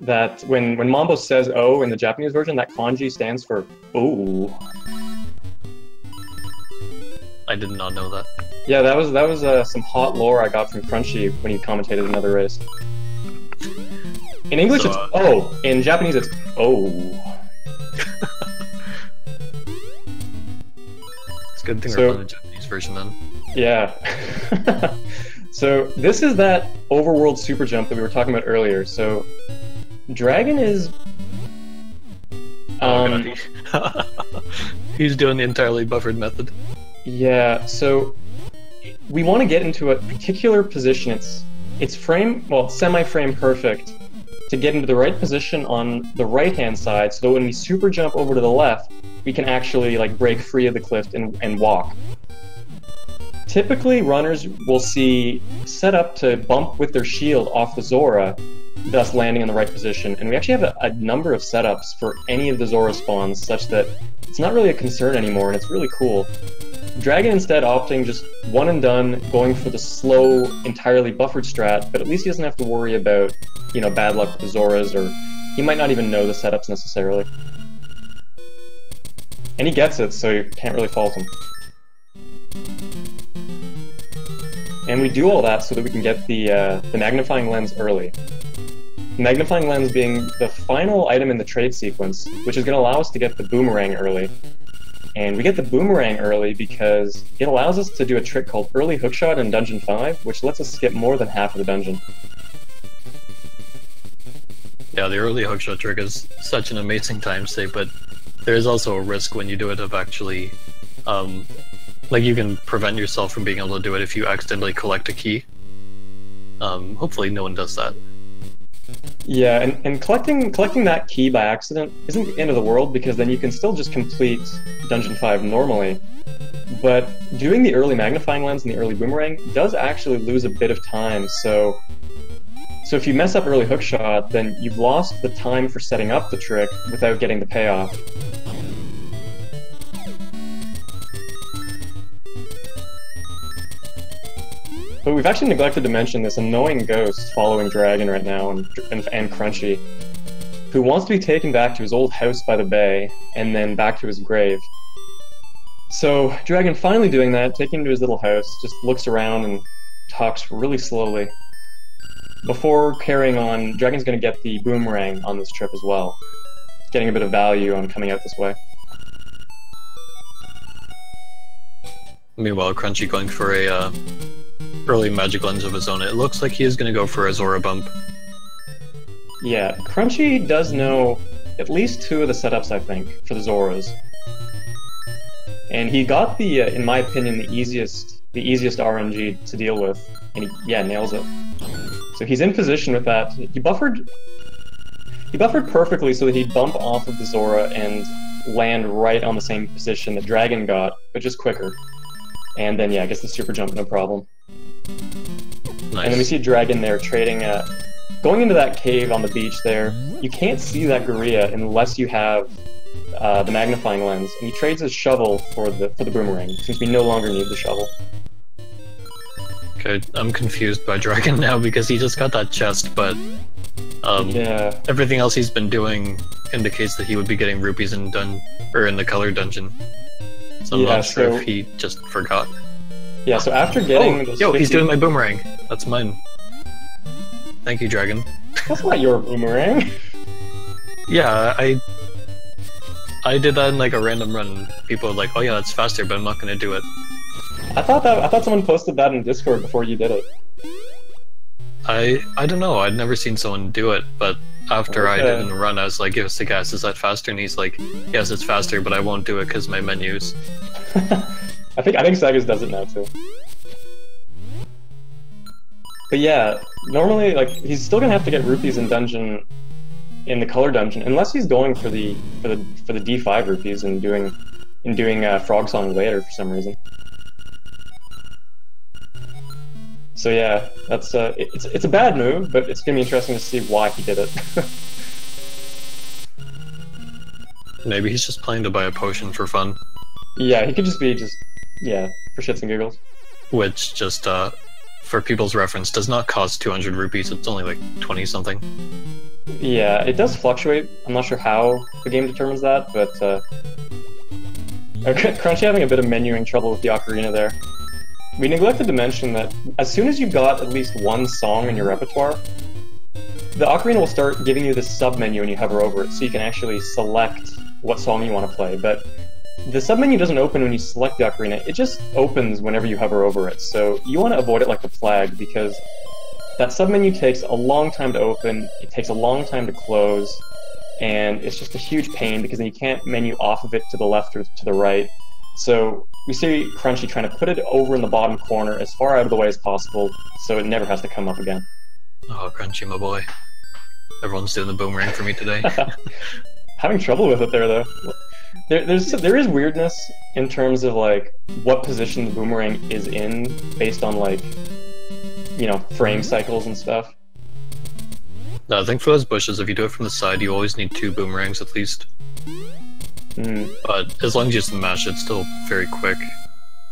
that when Mambo says "oh" in the Japanese version, that kanji stands for "oh"? I did not know that. Yeah, that was some hot lore I got from Crunchy when he commentated another race. In English, it's "oh." In Japanese, it's "oh." It's a good thing we're on the Japanese version then. Yeah. So this is that overworld super jump that we were talking about earlier. So Dragon is he's doing the entirely buffered method. Yeah, so we want to get into a particular position. It's semi-frame perfect to get into the right position on the right-hand side, so that when we super jump over to the left, we can actually like break free of the cliff and walk. Typically, runners will see set up to bump with their shield off the Zora, thus landing in the right position. And we actually have a number of setups for any of the Zora spawns, such that it's not really a concern anymore, and it's really cool. Dragon instead opting just one and done, going for the slow, entirely buffered strat, but at least he doesn't have to worry about, you know, bad luck with the Zoras, or he might not even know the setups necessarily. And he gets it, so you can't really fault him. And we do all that so that we can get the magnifying lens early. The magnifying lens being the final item in the trade sequence, which is going to allow us to get the boomerang early. And we get the boomerang early because it allows us to do a trick called early hookshot in Dungeon 5, which lets us skip more than half of the dungeon. Yeah, the early hookshot trick is such an amazing time save, but there is also a risk when you do it of actually... like, you can prevent yourself from being able to do it if you accidentally collect a key. Hopefully no one does that. Yeah, and collecting that key by accident isn't the end of the world, because then you can still just complete Dungeon 5 normally. But doing the early magnifying lens and the early boomerang does actually lose a bit of time, so if you mess up early hookshot, then you've lost the time for setting up the trick without getting the payoff. But we've actually neglected to mention this annoying ghost following Dragon right now, and Crunchy, who wants to be taken back to his old house by the bay, and then back to his grave. So Dragon finally doing that, taking him to his little house, just looks around and talks really slowly. Before carrying on, Dragon's going to get the boomerang on this trip as well, getting a bit of value on coming out this way. Meanwhile, Crunchy going for a early magic lens of his own. It looks like he is going to go for a Zora bump. Yeah, Crunchy does know at least 2 of the setups, I think, for the Zoras. And he got the, in my opinion, the easiest RNG to deal with, and he, yeah, nails it. So he's in position with that. He buffered perfectly so that he'd bump off of the Zora and land right on the same position that Dragon got, but just quicker. And then, yeah, gets the super jump, no problem. Nice. And then we see Dragon there trading, going into that cave on the beach there. You can't see that Gorilla unless you have the magnifying lens, and he trades his shovel for the boomerang, since we no longer need the shovel. Okay, I'm confused by Dragon now because he just got that chest, but yeah. everything else he's been doing indicates that he would be getting rupees in the color dungeon. So I'm not sure if he just forgot. Yeah, so after getting those 50... he's doing my boomerang. That's mine. Thank you, Dragon. That's not your boomerang. Yeah, I did that in like a random run. People are like, "Oh yeah, that's faster," but I'm not gonna do it. I thought someone posted that in Discord before you did it. I don't know. I'd never seen someone do it, but after I did in a run, I was like, "Give us the gas. Is that faster?" And he's like, "Yes, it's faster, but I won't do it because my menus." I think Sagas does it now too. But yeah, normally like he's still gonna have to get rupees in the color dungeon, unless he's going for the D5 rupees and doing Frog Song later for some reason. So yeah, that's it's a bad move, but it's gonna be interesting to see why he did it. Maybe he's just planning to buy a potion for fun. Yeah, he could just be for shits and giggles. Which just for people's reference does not cost 200 rupees. It's only like 20 something. Yeah, it does fluctuate. I'm not sure how the game determines that, but Crunchy having a bit of menuing trouble with the ocarina there. We neglected to mention that as soon as you got at least one song in your repertoire, the ocarina will start giving you this sub-menu when you hover over it, so you can actually select what song you want to play. But the sub-menu doesn't open when you select the ocarina, it just opens whenever you hover over it. So you want to avoid it like the plague, because that sub-menu takes a long time to open, it takes a long time to close, and it's just a huge pain because then you can't menu off of it to the left or to the right. So we see Crunchy trying to put it over in the bottom corner as far out of the way as possible so it never has to come up again. Oh, Crunchy, my boy. Everyone's doing the boomerang for me today. Having trouble with it there, though. There is weirdness in terms of, like, what position the boomerang is in based on, like, you know, frame cycles and stuff. No, I think for those bushes, if you do it from the side, you always need 2 boomerangs at least. But as long as you just mash it, it's still very quick.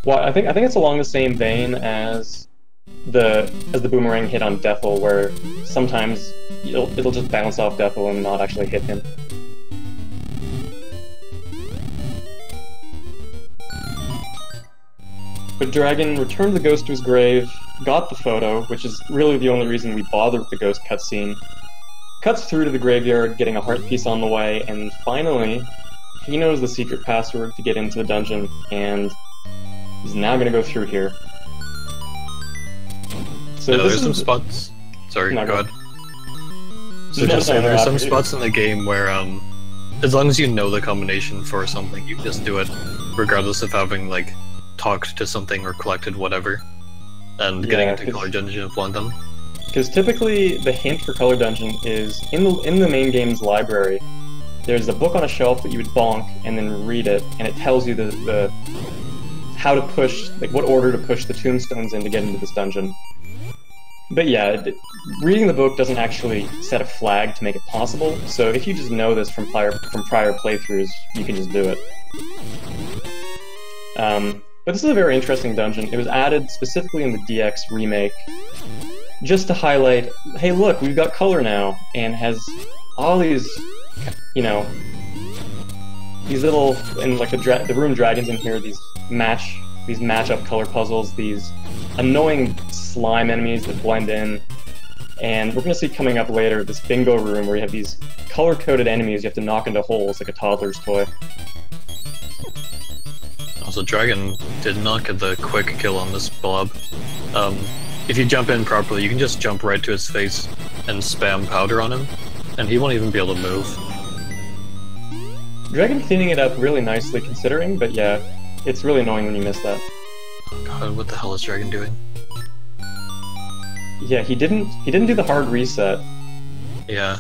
Well, I think it's along the same vein as the boomerang hit on Defil, where sometimes it'll just bounce off Defil and not actually hit him. But Dragon returned the ghost to his grave, got the photo, which is really the only reason we bother with the ghost cutscene, cuts through to the graveyard, getting a heart piece on the way, and finally, he knows the secret password to get into the dungeon, and he's now going to go through here. So there's some spots... Sorry, go ahead. So just say there's some spots in the game where, as long as you know the combination for something, you just do it, regardless of having, like, talked to something or collected whatever, and getting into Color Dungeon if one of them. Because typically, the hint for Color Dungeon is in the main game's library. There's a book on a shelf that you would bonk and then read it, and it tells you the how to push, like what order to push the tombstones in to get into this dungeon. But yeah, reading the book doesn't actually set a flag to make it possible, so if you just know this from prior playthroughs, you can just do it. But this is a very interesting dungeon. It was added specifically in the DX remake, just to highlight, hey look, we've got color now, and has all these, you know, these little, and like the room dragons in here, these match-up color puzzles, these annoying slime enemies that blend in, and we're going to see coming up later this bingo room where you have these color-coded enemies you have to knock into holes like a toddler's toy. Also, Dragon did not get the quick kill on this blob. If you jump in properly, you can just jump right to his face and spam powder on him, and he won't even be able to move. Dragon cleaning it up really nicely considering, but yeah, it's really annoying when you miss that. Oh god, what the hell is Dragon doing? Yeah, he didn't do the hard reset. Yeah.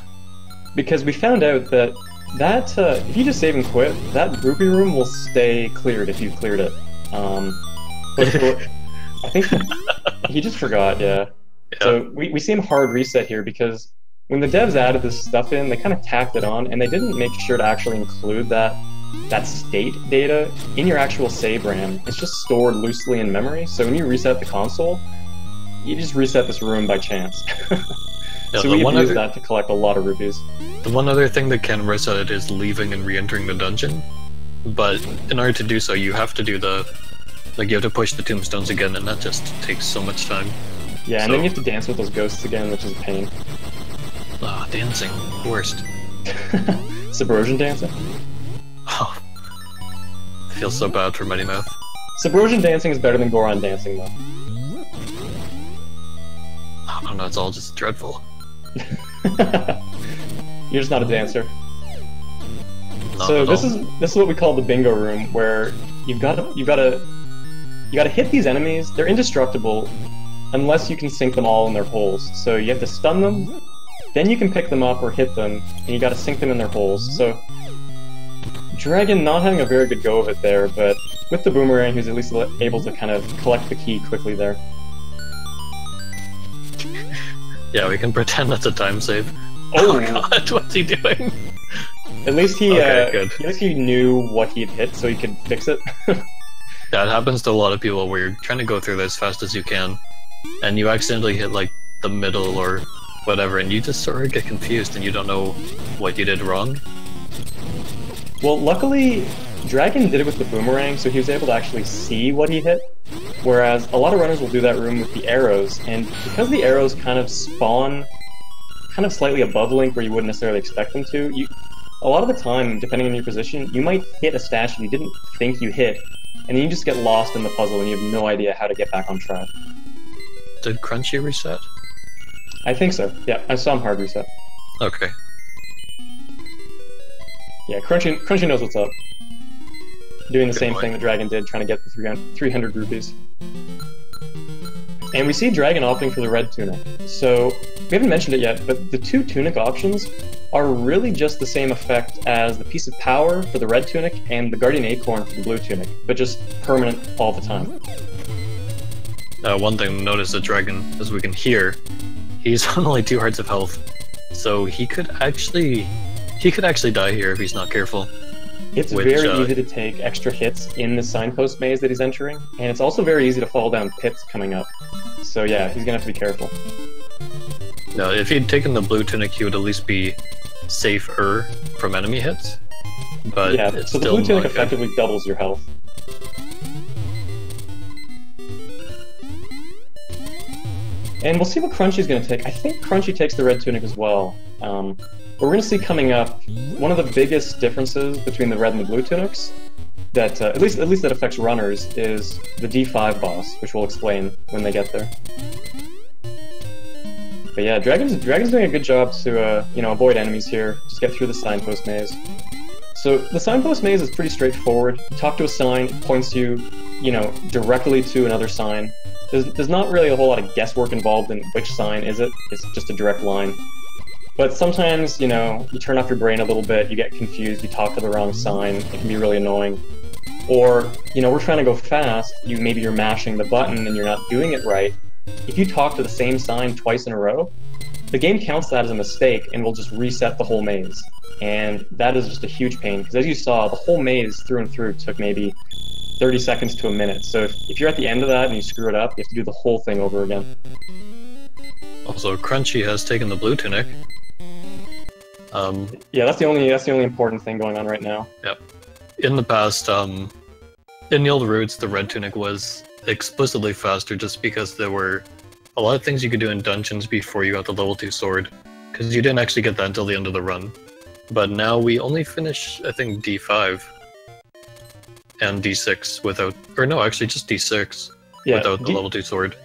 Because we found out that That, if you just save and quit, that rupee room will stay cleared if you've cleared it. But I think he just forgot, yeah. So we see him hard reset here because when the devs added this stuff in, they kind of tacked it on, and they didn't make sure to actually include that state data in your actual save RAM. It's just stored loosely in memory, so when you reset the console, you just reset this room by chance. Yeah, so we use that to collect a lot of rupees. The one other thing that can reset it is leaving and re-entering the dungeon, but in order to do so, you have to do you have to push the tombstones again, and that just takes so much time. Yeah, and then you have to dance with those ghosts again, which is a pain. Ah, dancing. Worst. Subversion dancing? Oh. Feels so bad for Mighty Mouth. Subversion dancing is better than Goron dancing, though. Oh no, it's all just dreadful. You're just not a dancer. Not so at this all. is what we call the bingo room, where you gotta hit these enemies. They're indestructible unless you can sink them all in their holes. So you have to stun them, then you can pick them up or hit them, and you gotta sink them in their holes. So Dragon not having a very good go of it there, but with the boomerang, he's at least able to kind of collect the key quickly there. Yeah, we can pretend that's a time save. Oh god, what's he doing? At least he, good. at least he knew what he'd hit, so he could fix it. Yeah, it happens to a lot of people where you're trying to go through this as fast as you can, and you accidentally hit like the middle or whatever, and you just sort of get confused and you don't know what you did wrong. Well, luckily, Dragon did it with the boomerang, so he was able to actually see what he hit. Whereas a lot of runners will do that room with the arrows, and because the arrows kind of spawn kind of slightly above Link where you wouldn't necessarily expect them to, a lot of the time, depending on your position, you might hit a statue you didn't think you hit, and then you just get lost in the puzzle and you have no idea how to get back on track. Did Crunchy reset? I think so. Yeah, I saw him hard reset. Okay. Yeah, Crunchy knows what's up. Doing the Good same point. thing that Dragon did, trying to get the 300 rupees. And we see Dragon opting for the red tunic. So, we haven't mentioned it yet, but the two tunic options are really just the same effect as the piece of power for the red tunic and the guardian acorn for the blue tunic, but just permanent all the time. One thing to notice that Dragon, as we can hear, he's on only 2 hearts of health, so he could actually die here if he's not careful. It's very easy to take extra hits in the signpost maze that he's entering, and it's also very easy to fall down pits coming up. So yeah, he's gonna have to be careful. No, if he'd taken the blue tunic, he would at least be safer from enemy hits. But yeah, it's so the still blue tunic not good. effectively doubles your health. And we'll see what Crunchy's going to take. I think Crunchy takes the red tunic as well. But we're going to see coming up one of the biggest differences between the red and the blue tunics that at least that affects runners is the D5 boss, which we'll explain when they get there. But yeah, Dragon's doing a good job to avoid enemies here, just get through the signpost maze. So the signpost maze is pretty straightforward. You talk to a sign, it points you, directly to another sign. There's not really a whole lot of guesswork involved in which sign is it. It's just a direct line. But sometimes, you turn off your brain a little bit, you get confused, you talk to the wrong sign, it can be really annoying. Or, we're trying to go fast, maybe you're mashing the button and you're not doing it right. If you talk to the same sign twice in a row, the game counts that as a mistake and will just reset the whole maze. And that is just a huge pain, because as you saw, the whole maze through and through took maybe 30 seconds to a minute. So if you're at the end of that and you screw it up, you have to do the whole thing over again. Also, Crunchy has taken the blue tunic. Yeah, that's the only important thing going on right now. Yep. In the past, in the old routes, the red tunic was explicitly faster just because there were a lot of things you could do in dungeons before you got the level 2 sword, because you didn't actually get that until the end of the run. But now we only finish, I think, D5 and D6 without, or no, actually just D6 without the level 2 sword.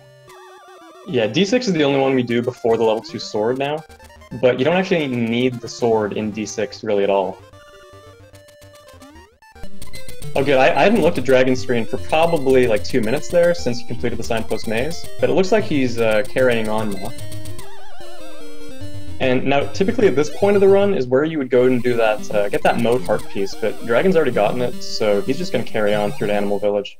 Yeah, D6 is the only one we do before the level 2 sword now, but you don't actually need the sword in D6 really at all. Oh good, I hadn't looked at Dragon's screen for probably like 2 minutes there since he completed the signpost maze, but it looks like he's carrying on now. And now, typically at this point of the run is where you would go and do that, get that mode heart piece, but Dragon's already gotten it, so he's just going to carry on through to Animal Village.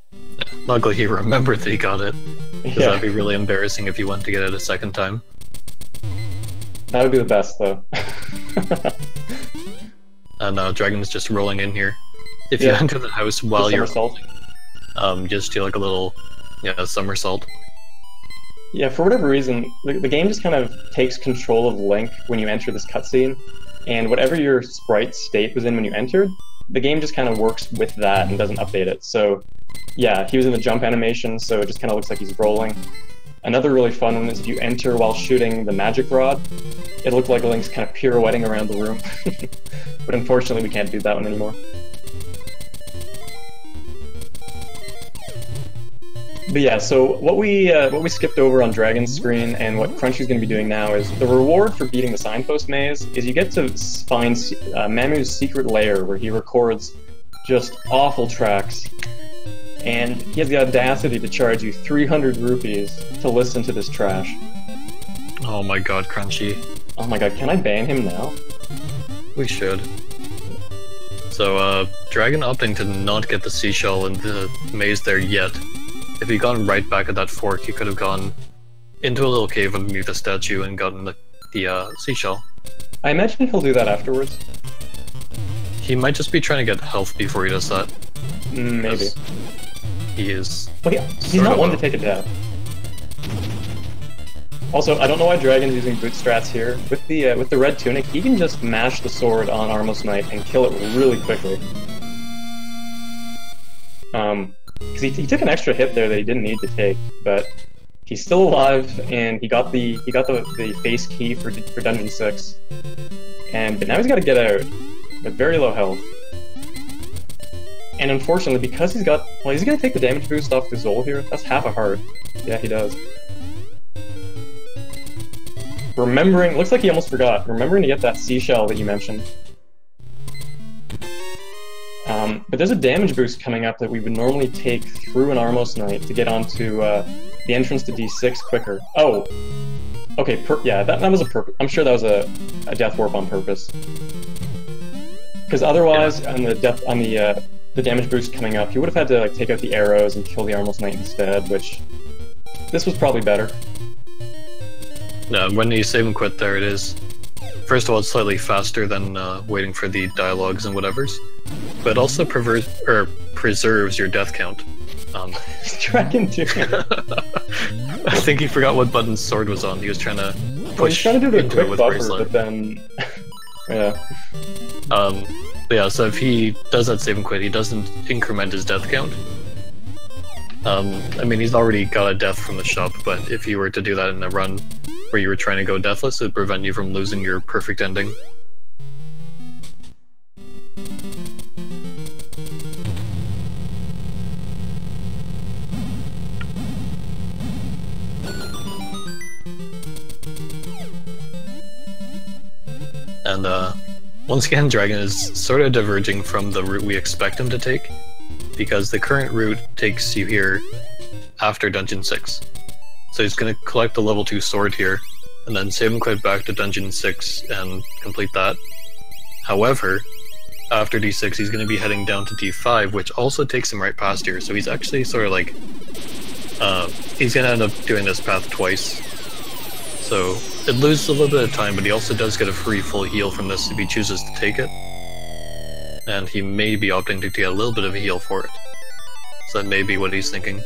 Luckily he remembered that he got it, because Yeah. that'd be really embarrassing if you went to get it a second time. That would be the best, though. And Dragon's just rolling in here. If you Yeah. enter the house while you're Somersault. just do like a little, somersault. Yeah, for whatever reason, the game just kind of takes control of Link when you enter this cutscene, and whatever your sprite state was in when you entered, the game just kind of works with that and doesn't update it. So, yeah, he was in the jump animation, so it just kind of looks like he's rolling. Another really fun one is if you enter while shooting the magic rod, it looked like Link's kind of pirouetting around the room. But unfortunately, we can't do that one anymore. But yeah, so what we skipped over on Dragon's screen and what Crunchy's going to be doing now is the reward for beating the signpost maze is you get to find Mamu's secret lair where he records just awful tracks, and he has the audacity to charge you 300 rupees to listen to this trash. Oh my god, Crunchy. Oh my god, can I ban him now? We should. So, Dragon opting to not get the seashell in the maze there yet. If he'd gone right back at that fork, he could have gone into a little cave underneath the statue and gotten the seashell. I imagine he'll do that afterwards. He might just be trying to get health before he does that. Maybe. He is... Well, he's not one to take a death. Also, I don't know why Dragon's using bootstraps here. With the red tunic, he can just mash the sword on Armos Knight and kill it really quickly. Because he took an extra hit there that he didn't need to take, but he's still alive, and he got the face key for Dungeon 6. But now he's got to get out with very low health. And unfortunately, because he's gonna take the damage boost off the Zol here. That's half a heart. Yeah, he does. Remembering, looks like he almost forgot. Remembering to get that seashell that you mentioned. But there's a damage boost coming up that we would normally take through an Armos Knight to get onto the entrance to D6 quicker. Oh, okay. Yeah, that was a purpose. I'm sure that was a death warp on purpose. Because otherwise, on the damage boost coming up, you would have had to like take out the arrows and kill the Armos Knight instead. Which this was probably better. No, when you save and quit there, it is. First of all, it's slightly faster than waiting for the dialogues and whatevers, but also preserves your death count. Dragon doing I think he forgot what button sword was on. He was trying to push he's trying to do the into it quick with buffer, bracelet. but then yeah. But yeah, so if he does that save and quit, he doesn't increment his death count. I mean, he's already got a death from the shop, but if you were to do that in a run where you were trying to go deathless, it would prevent you from losing your perfect ending. And once again, Dragon is sort of diverging from the route we expect him to take, because the current route takes you here after Dungeon 6. So he's going to collect the level 2 sword here, and then save and quit back to Dungeon 6 and complete that. However, after D6 he's going to be heading down to D5, which also takes him right past here, so he's actually sort of like... he's going to end up doing this path twice. So it loses a little bit of time, but he also does get a free full heal from this if he chooses to take it. And he may be opting to get a little bit of a heal for it. So that may be what he's thinking.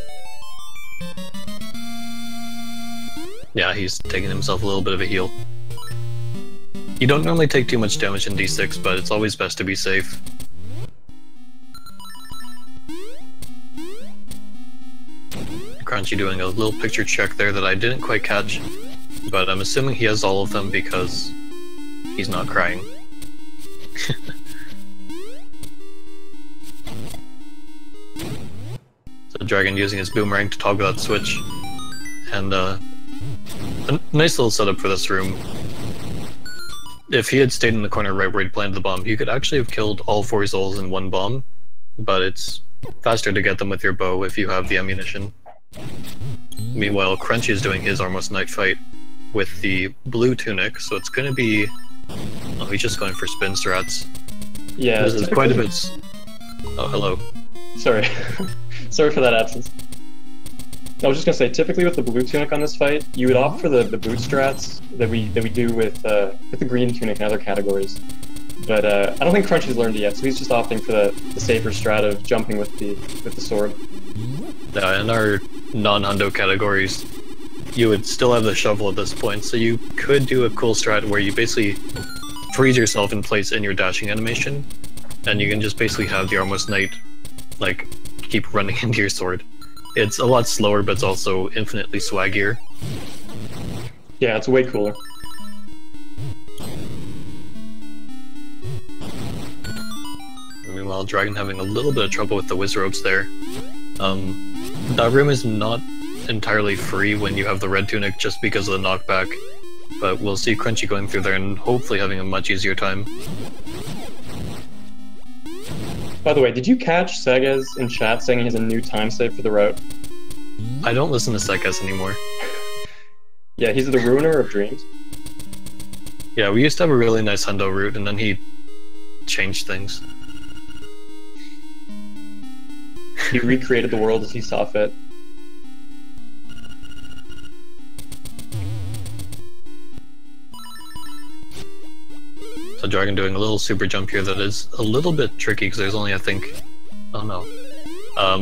Yeah, he's taking himself a little bit of a heal. You don't normally take too much damage in D6, but it's always best to be safe. Crunchy doing a little picture check there that I didn't quite catch, but I'm assuming he has all of them because he's not crying. So Dragon using his boomerang to toggle that switch, and a nice little setup for this room. If he had stayed in the corner right where he'd planted the bomb, he could actually have killed all 4 Zols in one bomb, but it's faster to get them with your bow if you have the ammunition. Meanwhile, Crunchy is doing his Armos Knight fight, with the blue tunic, so it's going to be... Oh, he's just going for spin strats. Yeah, this is quite a bit... Oh, hello. Sorry. Sorry for that absence. I was just gonna say, typically with the blue tunic on this fight, you would opt for the boot strats that we do with the green tunic and other categories. But I don't think Crunchy's learned it yet, so he's just opting for the safer strat of jumping with the sword. Yeah, in our non-hundo categories, you would still have the shovel at this point, so you could do a cool strat where you basically freeze yourself in place in your dashing animation, and you can just basically have the Armless Knight, like, keep running into your sword. It's a lot slower, but it's also infinitely swaggier. Yeah, it's way cooler. Meanwhile, Dragon having a little bit of trouble with the whiz ropes there. That room is not entirely free when you have the red tunic just because of the knockback, but we'll see Crunchy going through there and hopefully having a much easier time. By the way, did you catch Segez in chat saying he has a new time save for the route? I don't listen to Segez anymore. Yeah, he's the ruiner of dreams. Yeah, we used to have a really nice hundo route, and then he changed things. He recreated the world as he saw fit. So Dragon doing a little super jump here that is a little bit tricky because there's only, I think... Oh no. I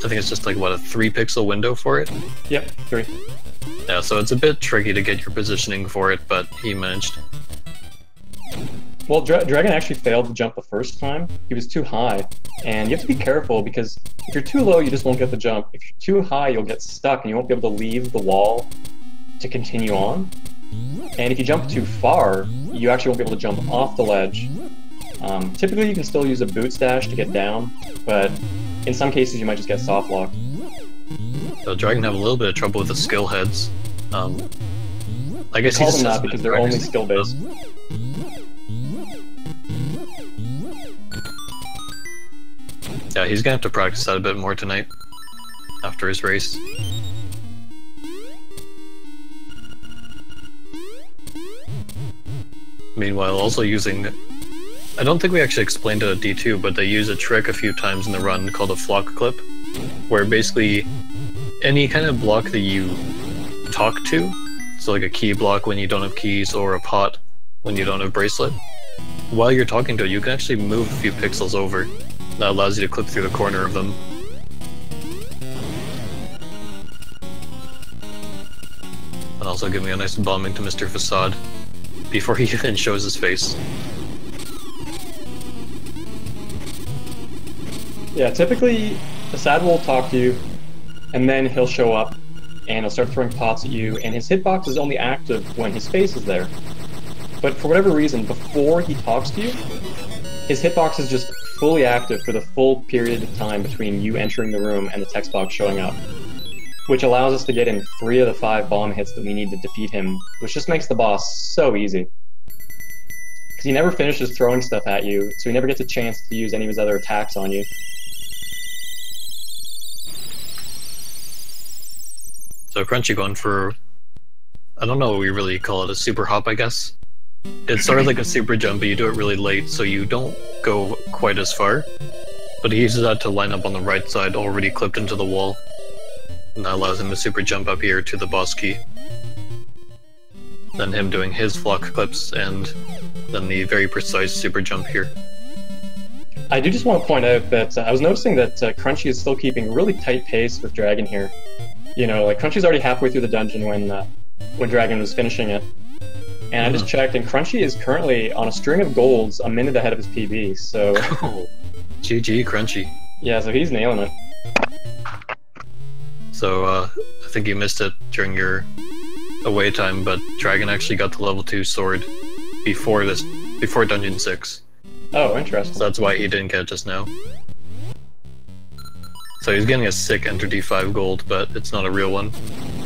think it's just like, what, a 3 pixel window for it? Yep, 3. Yeah, so it's a bit tricky to get your positioning for it, but he managed. Well, Dragon actually failed to jump the first time. He was too high, and you have to be careful because if you're too low, you just won't get the jump. If you're too high, you'll get stuck and you won't be able to leave the wall to continue on. And if you jump too far, you actually won't be able to jump off the ledge. Typically, you can still use a boot stash to get down, but in some cases, you might just get soft locked. So Dragon have a little bit of trouble with the skill heads. I guess I call them that because they're only skill based. Yeah, he's gonna have to practice that a bit more tonight after his race. Meanwhile, also using... I don't think we actually explained it at D2, but they use a trick a few times in the run called a flock clip, where basically any kind of block that you talk to, so like a key block when you don't have keys, or a pot when you don't have bracelet, while you're talking to it, you can actually move a few pixels over. That allows you to clip through the corner of them. And also give me a nice bombing to Mr. Facade before he even shows his face. Yeah, typically, Facade will talk to you, and then he'll show up, and he'll start throwing pots at you, and his hitbox is only active when his face is there. But for whatever reason, before he talks to you, his hitbox is just fully active for the full period of time between you entering the room and the text box showing up, which allows us to get in 3 of the 5 bomb hits that we need to defeat him, which just makes the boss so easy. Because he never finishes throwing stuff at you, so he never gets a chance to use any of his other attacks on you. So Crunchy going for... I don't know what we really call it, a super hop, I guess? It's sort of like a super jump, but you do it really late, so you don't go quite as far. But he uses that to line up on the right side, already clipped into the wall. And that allows him to super jump up here to the boss key. Then him doing his flock clips, and then the very precise super jump here. I do just want to point out that I was noticing that Crunchy is still keeping really tight pace with Dragon here. You know, like Crunchy's already halfway through the dungeon when Dragon was finishing it. And I just checked, and Crunchy is currently on a string of golds a minute ahead of his PB, so... GG, Crunchy. Yeah, so he's nailing it. So, I think you missed it during your away time, but Dragon actually got the level 2 sword before Dungeon 6. Oh, interesting. So that's why he didn't get it just now. So he's getting a sick Enter D5 gold, but it's not a real one.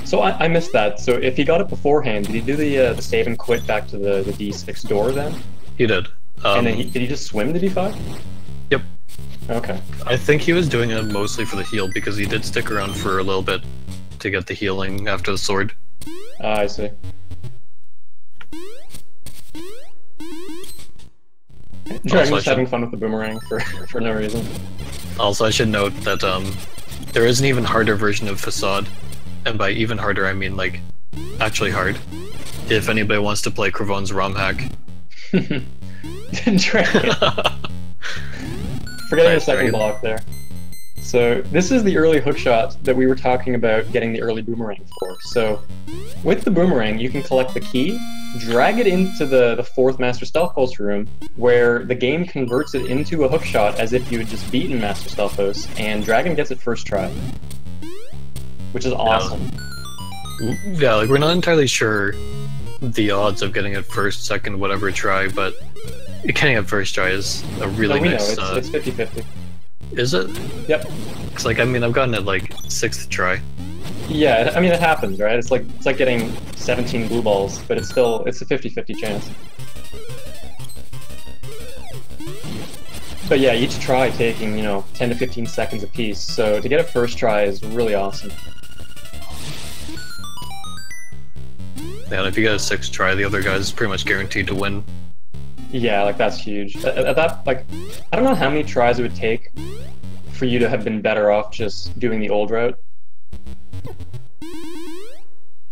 So I missed that. So if he got it beforehand, did he do the save and quit back to the D6 door then? He did. And then did he just swim the D5? Yep. Okay. I think he was doing it mostly for the heal, because he did stick around for a little bit to get the healing after the sword. I see. Dragon's having fun with the boomerang for no reason. Also, I should note that there is an even harder version of Facade, and by even harder I mean like actually hard. If anybody wants to play Kravon's ROM hack. Dragon. Forgetting the second block there. So this is the early hookshot that we were talking about getting the early boomerang for. So with the boomerang, you can collect the key, drag it into the fourth Master Stealth Pulse room, where the game converts it into a hookshot as if you had just beaten Master Stealth Pulse, and Dragon gets it first try. Which is awesome. Yeah, like we're not entirely sure the odds of getting it first, second, whatever try, but getting it first try is a really nice... No, it's 50-50. Is it? Yep. It's like, I mean, I've gotten it like 6th try. Yeah, I mean, it happens, right? It's like getting 17 blue balls, but it's a 50-50 chance. But yeah, each try taking, 10 to 15 seconds apiece, so to get it first try is really awesome. Yeah, and if you get a 6th try, the other guy's pretty much guaranteed to win. Yeah, like that's huge. At that, like, I don't know how many tries it would take for you to have been better off just doing the old route.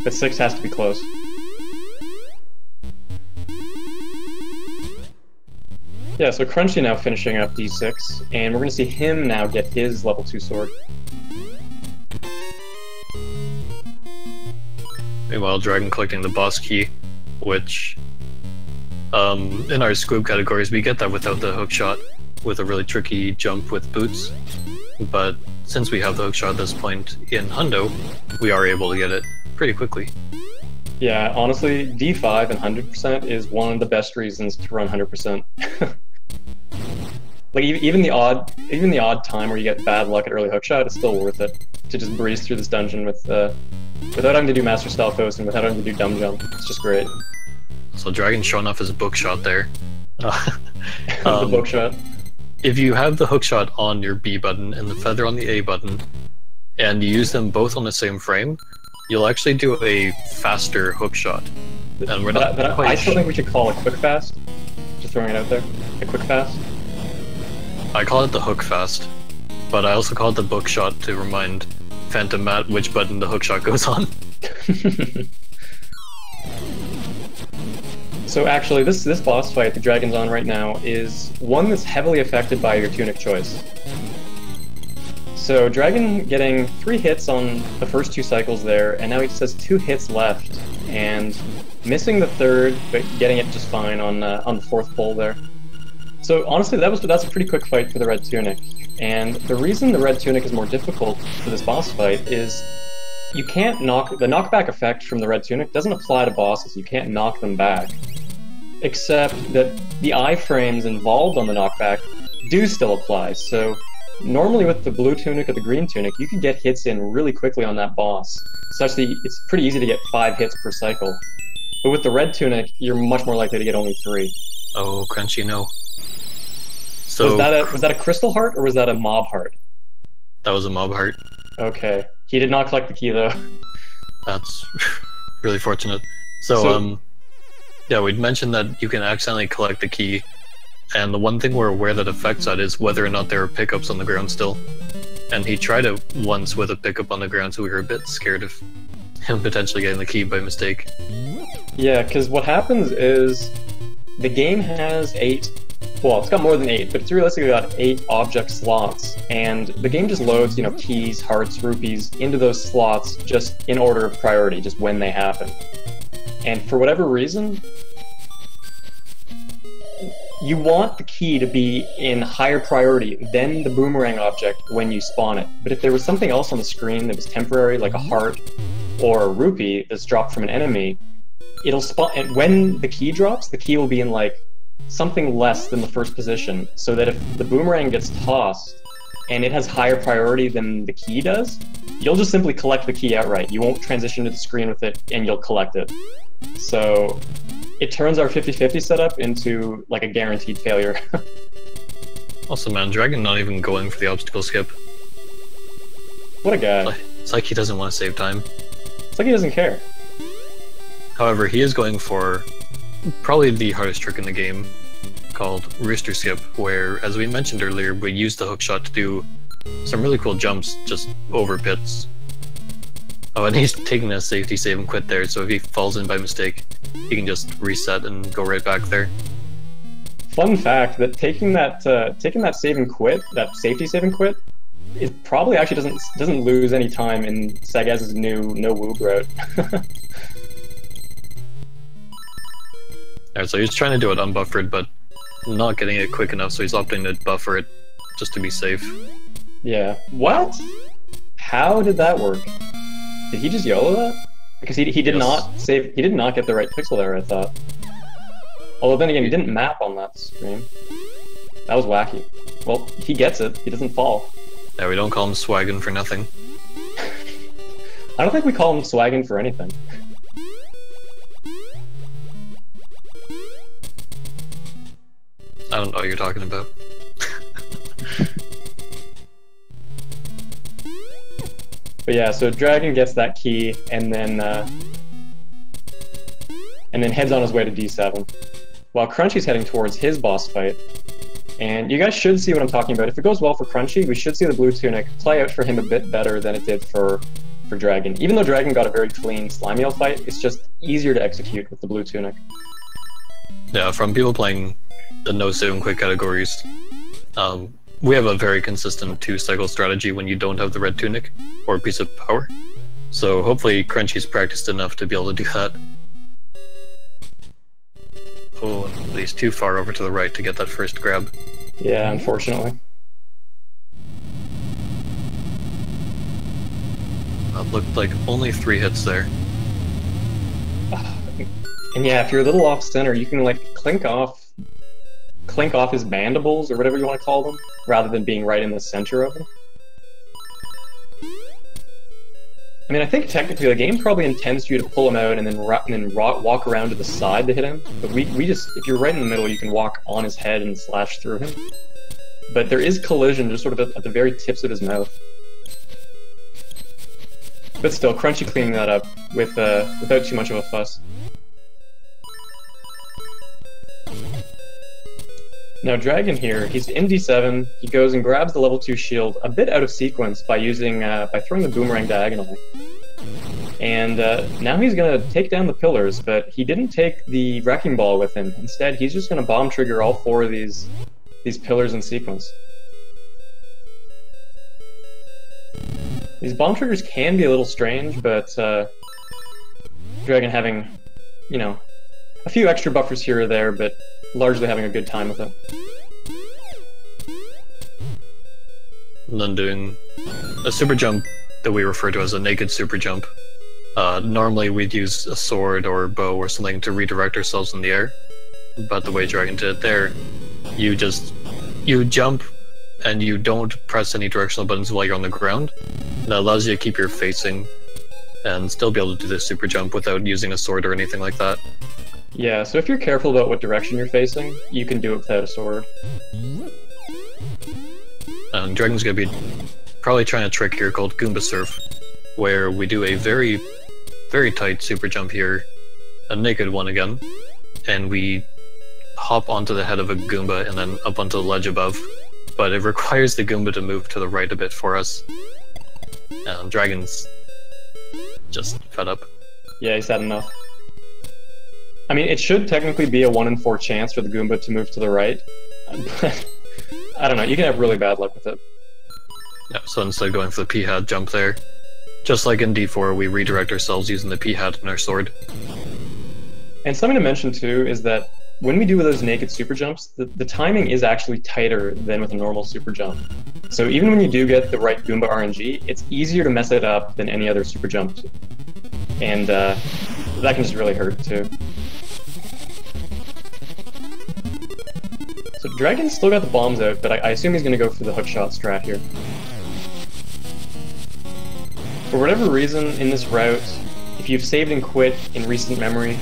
But 6 has to be close. Yeah, so Crunchy now finishing up D6, and we're going to see him now get his level 2 sword. Meanwhile, Dragon collecting the boss key, which, in our Squib categories, we get that without the hookshot, with a really tricky jump with boots. But since we have the hookshot at this point in Hundo, we are able to get it pretty quickly. Yeah, honestly, D5 and 100% is one of the best reasons to run 100%. Like even the odd time where you get bad luck at early hookshot, it's still worth it to just breeze through this dungeon with without having to do Master Stealth Post and without having to do Dumb Jump. It's just great. So Dragon showing off his bookshot there. The bookshot. If you have the hookshot on your B button and the feather on the A button, and you use them both on the same frame, you'll actually do a faster hookshot. And we're not but I still think we should call it quick fast. Just throwing it out there. A quick fast. I call it the hook fast, but I also call it the bookshot to remind Phantom Matt which button the hookshot goes on. So actually, this boss fight the Dragon's on right now is one that's heavily affected by your tunic choice. So Dragon getting 3 hits on the first 2 cycles there, and now he just has 2 hits left, and missing the 3rd, but getting it just fine on the 4th pull there. So honestly, that's a pretty quick fight for the red tunic, and the reason the red tunic is more difficult for this boss fight is you can't the knockback effect from the red tunic doesn't apply to bosses. You can't knock them back, except that the iframes involved on the knockback do still apply. So normally with the blue tunic or the green tunic, you can get hits in really quickly on that boss, such that it's pretty easy to get 5 hits per cycle. But with the red tunic, you're much more likely to get only 3. Oh, Crunchy, no. So was that a crystal heart or was that a mob heart? That was a mob heart. Okay. He did not collect the key though. That's really fortunate. So yeah, we'd mentioned that you can accidentally collect the key, and the one thing we're aware that affects that is whether or not there are pickups on the ground still. And he tried it once with a pickup on the ground, so we were a bit scared of him potentially getting the key by mistake. Yeah, because what happens is the game has 8. Well, it's got more than 8, but it's realistically got 8 object slots, and the game just loads, keys, hearts, rupees into those slots just in order of priority, just when they happen. And for whatever reason, you want the key to be in higher priority than the boomerang object when you spawn it. But if there was something else on the screen that was temporary, like a heart or a rupee that's dropped from an enemy, it'll spawn, and when the key drops, the key will be in like something less than the first position, so that if the boomerang gets tossed and it has higher priority than the key does, you'll just simply collect the key outright. You won't transition to the screen with it, and you'll collect it. So it turns our 50-50 setup into like a guaranteed failure. Also, man, Dragon not even going for the obstacle skip. What a guy. It's like he doesn't want to save time. It's like he doesn't care. However, he is going for probably the hardest trick in the game, called Rooster Skip, where, as we mentioned earlier, we use the hookshot to do some really cool jumps just over pits. Oh, and he's taking a safety save and quit there, so if he falls in by mistake, he can just reset and go right back there. Fun fact that taking that save and quit, that safety save and quit, it probably actually doesn't lose any time in Sagaz's new no woob route. Alright, so he's trying to do it unbuffered, but not getting it quick enough, so he's opting to buffer it just to be safe. Yeah. What? How did that work? Did he just YOLO that? Because he did not save. He did not get the right pixel there, I thought. Although then again, he didn't map on that screen. That was wacky. Well, he gets it. He doesn't fall. Yeah, we don't call him swaggin' for nothing. I don't think we call him swaggin' for anything. I don't know what you're talking about. But yeah, so Dragon gets that key and then heads on his way to D7, while Crunchy's heading towards his boss fight. And you guys should see what I'm talking about. If it goes well for Crunchy, we should see the blue tunic play out for him a bit better than it did for Dragon. Even though Dragon got a very clean Slimiel fight, it's just easier to execute with the blue tunic. Yeah, from people playing the no save and quick categories, we have a very consistent 2-cycle strategy when you don't have the red tunic or a piece of power. So hopefully Crunchy's practiced enough to be able to do that. Oh, and he's too far over to the right to get that first grab. Yeah, unfortunately. That looked like only 3 hits there. And yeah, if you're a little off center, you can like clink off his mandibles or whatever you want to call them, rather than being right in the center of them. I mean, I think technically the game probably intends for you to pull him out and then walk around to the side to hit him. But we just, if you're right in the middle, you can walk on his head and slash through him. But there is collision just sort of at the very tips of his mouth. But still, Crunchy cleaning that up without too much of a fuss. Now Dragon here, he's in D7, he goes and grabs the level 2 shield a bit out of sequence by throwing the boomerang diagonally. And now he's gonna take down the pillars, but he didn't take the wrecking ball with him. Instead, he's just gonna bomb trigger all 4 of these pillars in sequence. These bomb triggers can be a little strange, but Dragon having, you know, a few extra buffers here or there, but largely having a good time with it. And then doing a super jump that we refer to as a naked super jump. Normally we'd use a sword or a bow or something to redirect ourselves in the air, but the way Dragon did it there, you jump and you don't press any directional buttons while you're on the ground. That allows you to keep your facing and still be able to do the super jump without using a sword or anything like that. Yeah, so if you're careful about what direction you're facing, you can do it without a sword. And Dragon's gonna be probably trying a trick here called Goomba Surf, where we do a very, very tight super jump here, a naked one again, and we hop onto the head of a Goomba and then up onto the ledge above. But it requires the Goomba to move to the right a bit for us. And Dragon's just fed up. Yeah, he's had enough. I mean, it should technically be a 1 in 4 chance for the Goomba to move to the right, but I don't know, you can have really bad luck with it. Yeah, so instead of going for the P-hat jump there, just like in D4, we redirect ourselves using the P-hat and our sword. And something to mention too is that when we do those naked super jumps, the timing is actually tighter than with a normal super jump. So even when you do get the right Goomba RNG, it's easier to mess it up than any other super jump. And that can just really hurt too. So Dragon's still got the bombs out, but I assume he's going to go for the hookshot strat here. For whatever reason, in this route, if you've saved and quit in recent memory,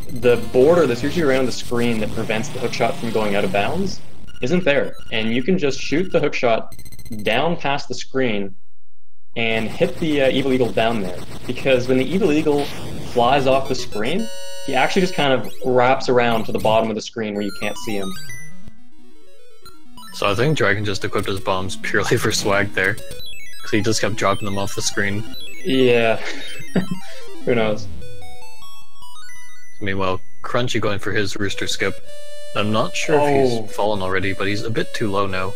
the border that's usually around the screen that prevents the hookshot from going out of bounds isn't there. And you can just shoot the hookshot down past the screen and hit the Evil Eagle down there. Because when the Evil Eagle flies off the screen, he actually just kind of wraps around to the bottom of the screen where you can't see him. So I think Dragon just equipped his bombs purely for swag there, because he just kept dropping them off the screen. Yeah. Who knows? Meanwhile, Crunchy going for his rooster skip. I'm not sure if he's fallen already, but he's a bit too low now.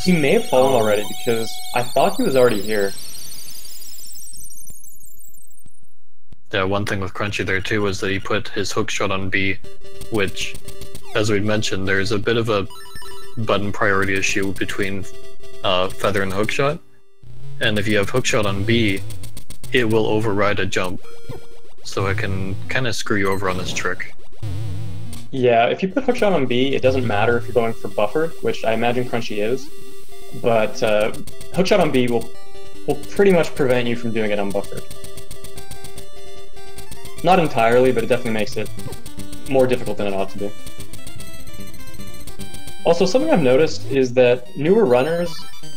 He may have fallen already, because I thought he was already here. Yeah, one thing with Crunchy there too was that he put his hook shot on B, which, as we'd mentioned, there's a bit of a button priority issue between Feather and hookshot, and if you have hookshot on B, it will override a jump, so it can kind of screw you over on this trick. Yeah, if you put hookshot on B, it doesn't matter if you're going for buffered, which I imagine Crunchy is, but hookshot on B will pretty much prevent you from doing it unbuffered. Not entirely, but it definitely makes it more difficult than it ought to be. Also, something I've noticed is that newer runners,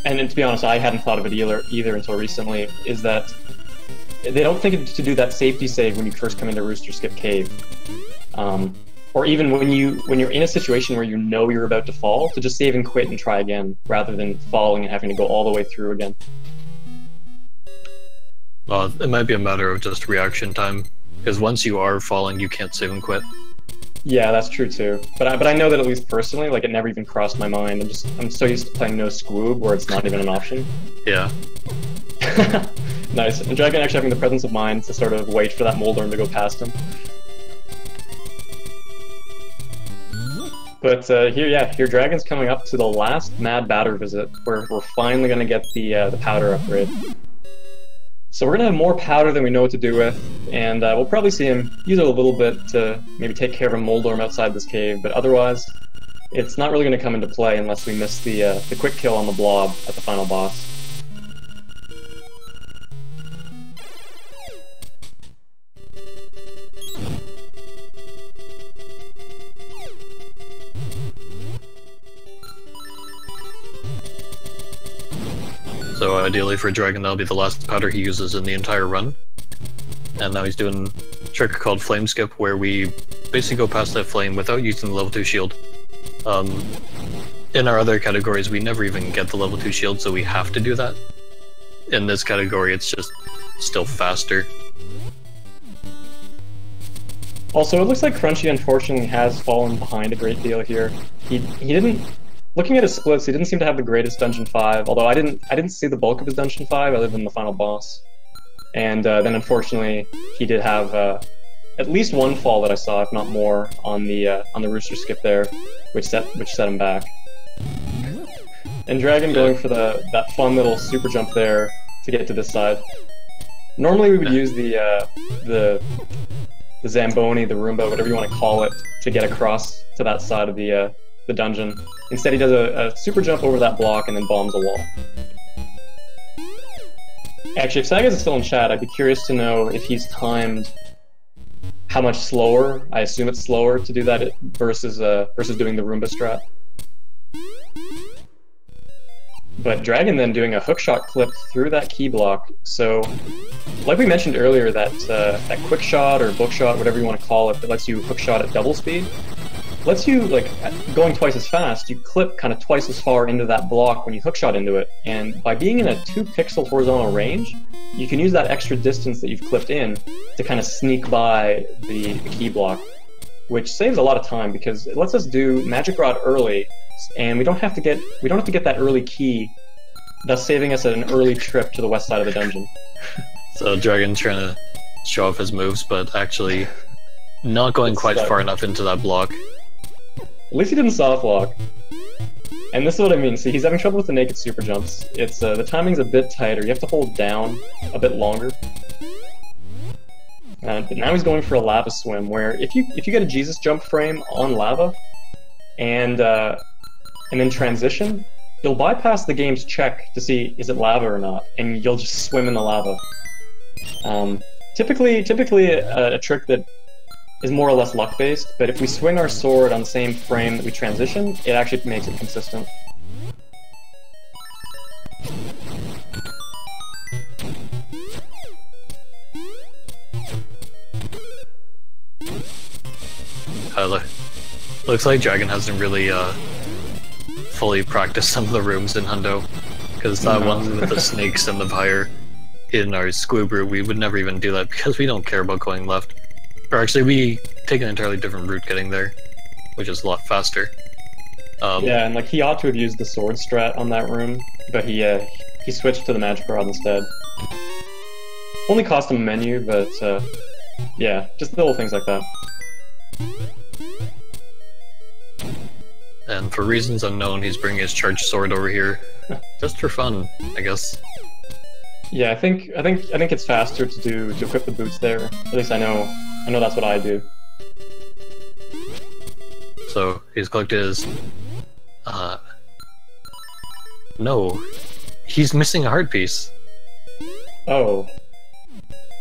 and to be honest, I hadn't thought of it either until recently, is that they don't think to do that safety save when you first come into Rooster Skip Cave. Or even when you're in a situation where you know you're about to fall, to just save and quit and try again, rather than falling and having to go all the way through again. Well, it might be a matter of just reaction time, because once you are falling, you can't save and quit. Yeah, that's true too. But I know that at least personally, like, it never even crossed my mind. I'm so used to playing no squoob where it's not even an option. Yeah. Nice. And Dragon actually having the presence of mind to sort of wait for that Moldorm to go past him. But here Dragon's coming up to the last Mad Batter visit, where we're finally going to get the powder upgrade. So we're going to have more powder than we know what to do with, and we'll probably see him use it a little bit to maybe take care of a Moldorm outside this cave, but otherwise, it's not really going to come into play unless we miss the quick kill on the blob at the final boss. So ideally for Dragon, that'll be the last powder he uses in the entire run. And now he's doing a trick called Flame Skip, where we basically go past that flame without using the level 2 shield. In our other categories, we never even get the level 2 shield, so we have to do that. In this category, it's just still faster. Also, it looks like Crunchy unfortunately has fallen behind a great deal here. He didn't... Looking at his splits, he didn't seem to have the greatest Dungeon 5, although I didn't see the bulk of his Dungeon 5 other than the final boss. And then unfortunately, he did have at least one fall that I saw, if not more, on the Rooster Skip there, which set him back. And Dragon going for that fun little super jump there to get to this side. Normally we would use the Zamboni, the Roomba, whatever you want to call it, to get across to that side of the dungeon. Instead, he does a super jump over that block and then bombs a wall. Actually, if Sagas is still in chat, I'd be curious to know if he's timed how much slower. I assume it's slower to do that versus doing the Roomba strat. But Dragon then doing a hookshot clip through that key block. So, like we mentioned earlier, that quick shot or book shot, whatever you want to call it, that lets you hookshot at double speed, lets you, like, going twice as fast, you clip kind of twice as far into that block when you hookshot into it. And by being in a 2-pixel horizontal range, you can use that extra distance that you've clipped in to kind of sneak by the key block, which saves a lot of time because it lets us do Magic Rod early, and we don't have to get that early key, thus saving us an early trip to the west side of the dungeon. So Dragon's trying to show off his moves, but actually not going quite far enough into that block. At least he didn't soft lock. And this is what I mean. See, he's having trouble with the naked super jumps. It's the timing's a bit tighter. You have to hold down a bit longer. But now he's going for a lava swim, where if you get a Jesus jump frame on lava, and then transition, you'll bypass the game's check to see is it lava or not, and you'll just swim in the lava. Typically a trick that is more or less luck-based, but if we swing our sword on the same frame that we transition, it actually makes it consistent. Looks like Dragon hasn't really fully practice some of the rooms in Hundo, because that one with the snakes and the fire in our Squib route, we would never even do that because we don't care about going left. Or actually, we take an entirely different route getting there, which is a lot faster. Yeah, and like he ought to have used the sword strat on that room, but he switched to the magic rod instead. Only cost him a menu, but yeah, just little things like that. And for reasons unknown, he's bringing his charged sword over here, just for fun, I guess. Yeah, I think it's faster to equip the boots there. At least I know that's what I do. So he's collected his. No, he's missing a heart piece. Oh.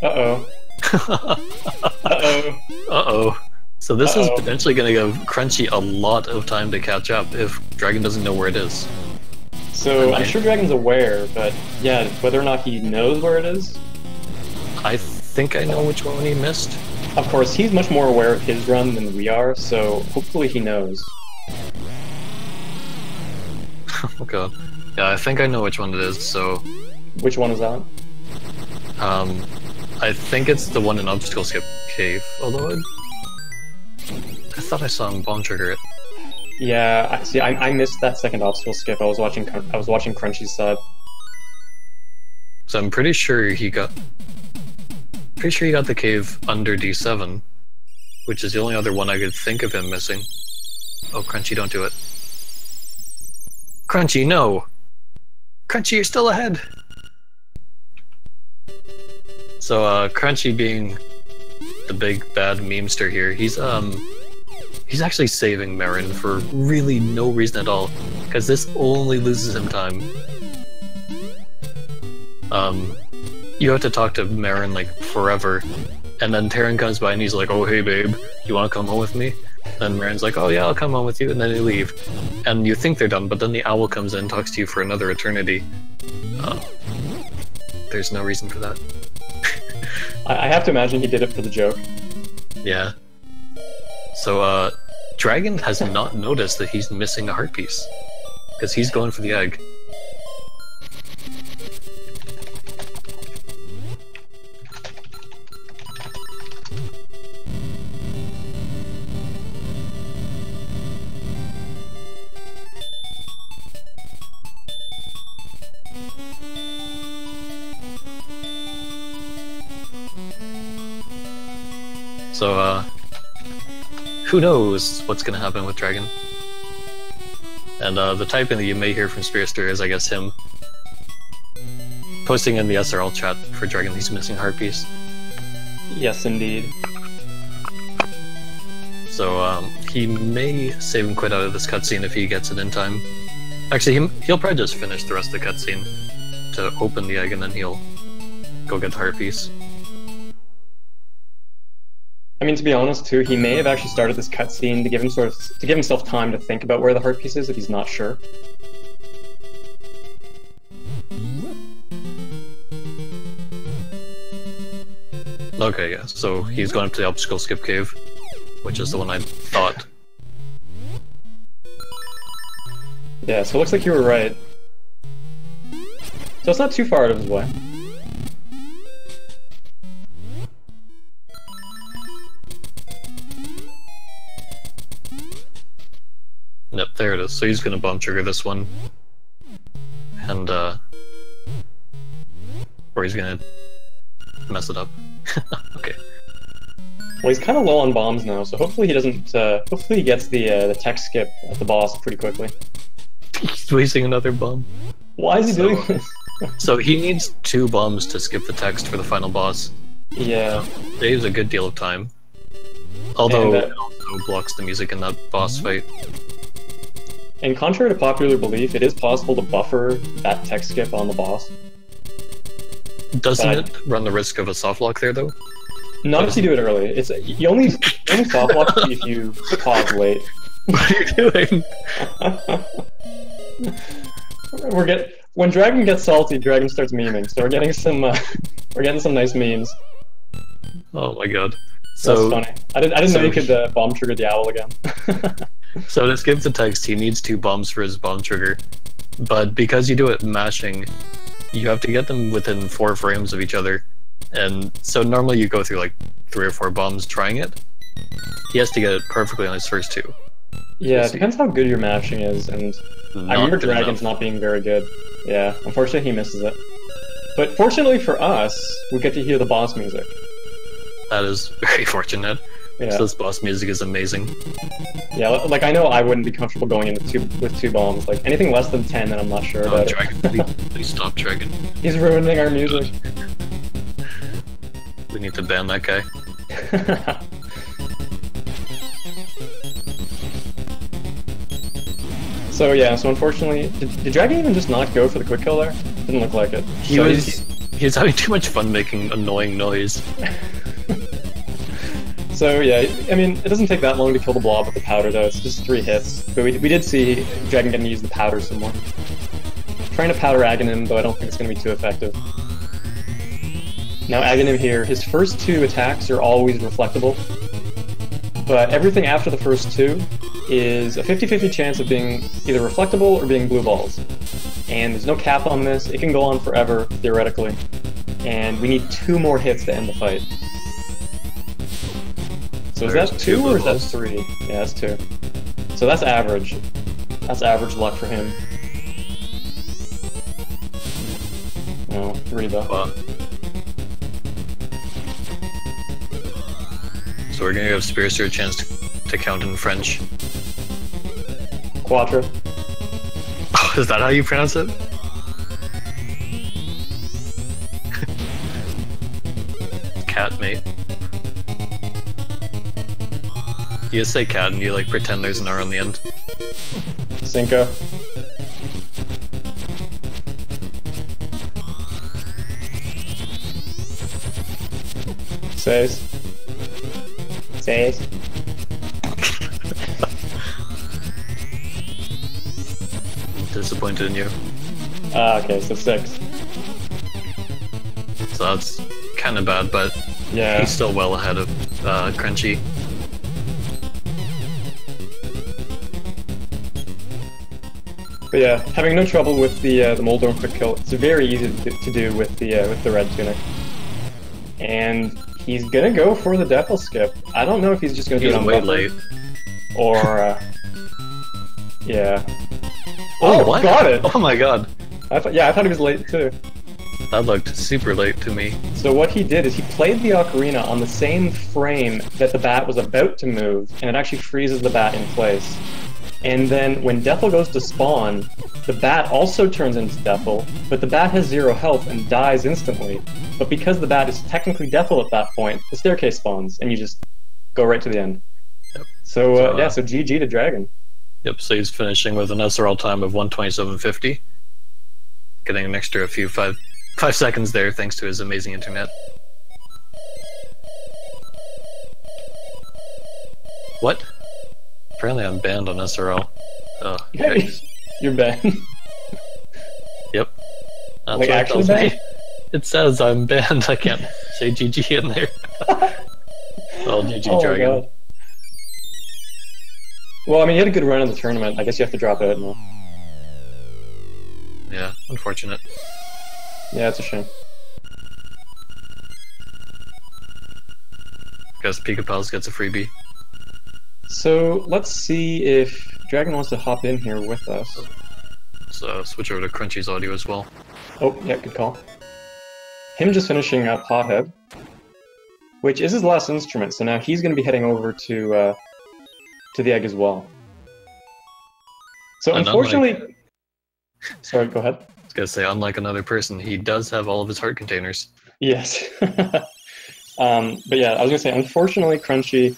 Uh-oh. Uh-oh. Uh-oh. So this is potentially going to give Crunchy a lot of time to catch up if Dragon doesn't know where it is. So I'm sure Dragon's aware, but yeah, whether or not he knows where it is? I think I know which one he missed. Of course, he's much more aware of his run than we are, so hopefully he knows. Oh god. Yeah, I think I know which one it is, so... Which one is that? I think it's the one in Obstacle Skip Cave, although I thought I saw him bomb trigger it. Yeah, I missed that second obstacle skip. I was watching Crunchy's side. So I'm pretty sure he got the cave under D7, which is the only other one I could think of him missing. Oh, Crunchy, don't do it. Crunchy, no! Crunchy, you're still ahead! So, Crunchy being the big bad memester here, he's actually saving Marin for really no reason at all, because this only loses him time. You have to talk to Marin like forever, and then Terran comes by and he's like, "Oh hey babe, you want to come home with me?" Then Marin's like, "Oh yeah, I'll come home with you," and then they leave. And you think they're done, but then the owl comes in and talks to you for another eternity. There's no reason for that. I have to imagine he did it for the joke. Yeah. So, Dragon has not noticed that he's missing a heart piece, because he's going for the egg. So, who knows what's going to happen with Dragon? And the typing that you may hear from Spearster is, I guess, him posting in the SRL chat for Dragon he's missing heart piece. Yes, indeed. So he may save and quit out of this cutscene if he gets it in time. Actually, he'll probably just finish the rest of the cutscene to open the egg, and then he'll go get the heart piece. I mean, to be honest, too, he may have actually started this cutscene to give himself time to think about where the heart piece is if he's not sure. Okay, yeah. So he's going up to the obstacle skip cave, which is the one I thought. Yeah, so it looks like you were right. So it's not too far out of his way. Yep, there it is. So he's gonna bomb trigger this one. And, or he's gonna mess it up. Okay. Well, he's kind of low on bombs now, so hopefully he doesn't, hopefully he gets the tech skip at the boss pretty quickly. He's wasting another bomb. Why is he doing this? So he needs 2 bombs to skip the text for the final boss. Yeah. Saves a good deal of time. Although it also blocks the music in that boss fight. And contrary to popular belief, it is possible to buffer that tech skip on the boss. Doesn't it run the risk of a softlock there, though? Not if you do it early. It's you only softlock if you pause late. What are you doing? When Dragon gets salty, Dragon starts memeing. So we're getting some nice memes. Oh my god! So that's funny. I didn't know you could bomb trigger the owl again. So to skip the text, he needs 2 bombs for his bomb trigger. But because you do it mashing, you have to get them within 4 frames of each other. And so normally you go through like 3 or 4 bombs trying it. He has to get it perfectly on his first 2. Yeah, it depends how good your mashing is, and I remember Dragon's not being very good. Yeah, unfortunately he misses it. But fortunately for us, we get to hear the boss music. That is very fortunate. Yeah. So this boss music is amazing. Yeah, like I know I wouldn't be comfortable going in with 2 bombs. Like anything less than 10, then I'm not sure about Dragon, it. please stop, Dragon. He's ruining our music. We need to ban that guy. So yeah, so unfortunately, did Dragon even just not go for the quick kill there? Didn't look like it. He was having too much fun making annoying noise. So yeah, I mean, it doesn't take that long to kill the blob with the powder though, it's just 3 hits. But we did see Dragon getting to use the powder some more. Trying to powder Aghanim, though I don't think it's going to be too effective. Now Aghanim here, his first 2 attacks are always reflectable. But everything after the first 2 is a 50-50 chance of being either reflectable or being blue balls. And there's no cap on this, it can go on forever, theoretically. And we need 2 more hits to end the fight. So is that 2 or is that 3? Yeah, that's 2. So that's average. That's average luck for him. No, 3 though. Wow. So we're gonna give Spearster a chance to count in French. Quatre. Oh, is that how you pronounce it? Cat, mate. You just say cat and you like pretend there's an R on the end. Cinco. Seis. Seis. Disappointed in you. Okay, so 6. So that's kind of bad, but yeah, he's still well ahead of Crunchy. But yeah, having no trouble with the Moldorm quick kill. It's very easy to do with the red tunic. And he's gonna go for the Deathel skip. I don't know if he's just gonna do it on way buffer, late. or yeah. Oh, what? Got it! Oh my god. I thought he was late too. That looked super late to me. So what he did is he played the ocarina on the same frame that the bat was about to move, and it actually freezes the bat in place. And then when Deathel goes to spawn, the bat also turns into Deathel, but the bat has 0 health and dies instantly. But because the bat is technically Deathel at that point, the staircase spawns, and you just go right to the end. Yep. So yeah, so GG to Dragon. Yep, so he's finishing with an SRL time of 1:27.50. Getting an extra few 5 seconds there thanks to his amazing internet. What? Apparently I'm banned on SRL. Oh, okay. You're banned. Yep. That's like actually banned? It says I'm banned. I can't say GG in there. Oh, GG oh Dragon. My God. Well, I mean, you had a good run in the tournament. I guess you have to drop out now. Yeah, unfortunate. Yeah, it's a shame. Guess Pika Pals gets a freebie. So let's see if Dragon wants to hop in here with us. So switch over to Crunchy's audio as well. Oh, yeah, good call. Him just finishing up Pothead, which is his last instrument, so now he's going to be heading over to the egg as well. So unfortunately... Sorry, go ahead. I was going to say, unlike another person, he does have all of his heart containers. Yes. But yeah, I was going to say, unfortunately, Crunchy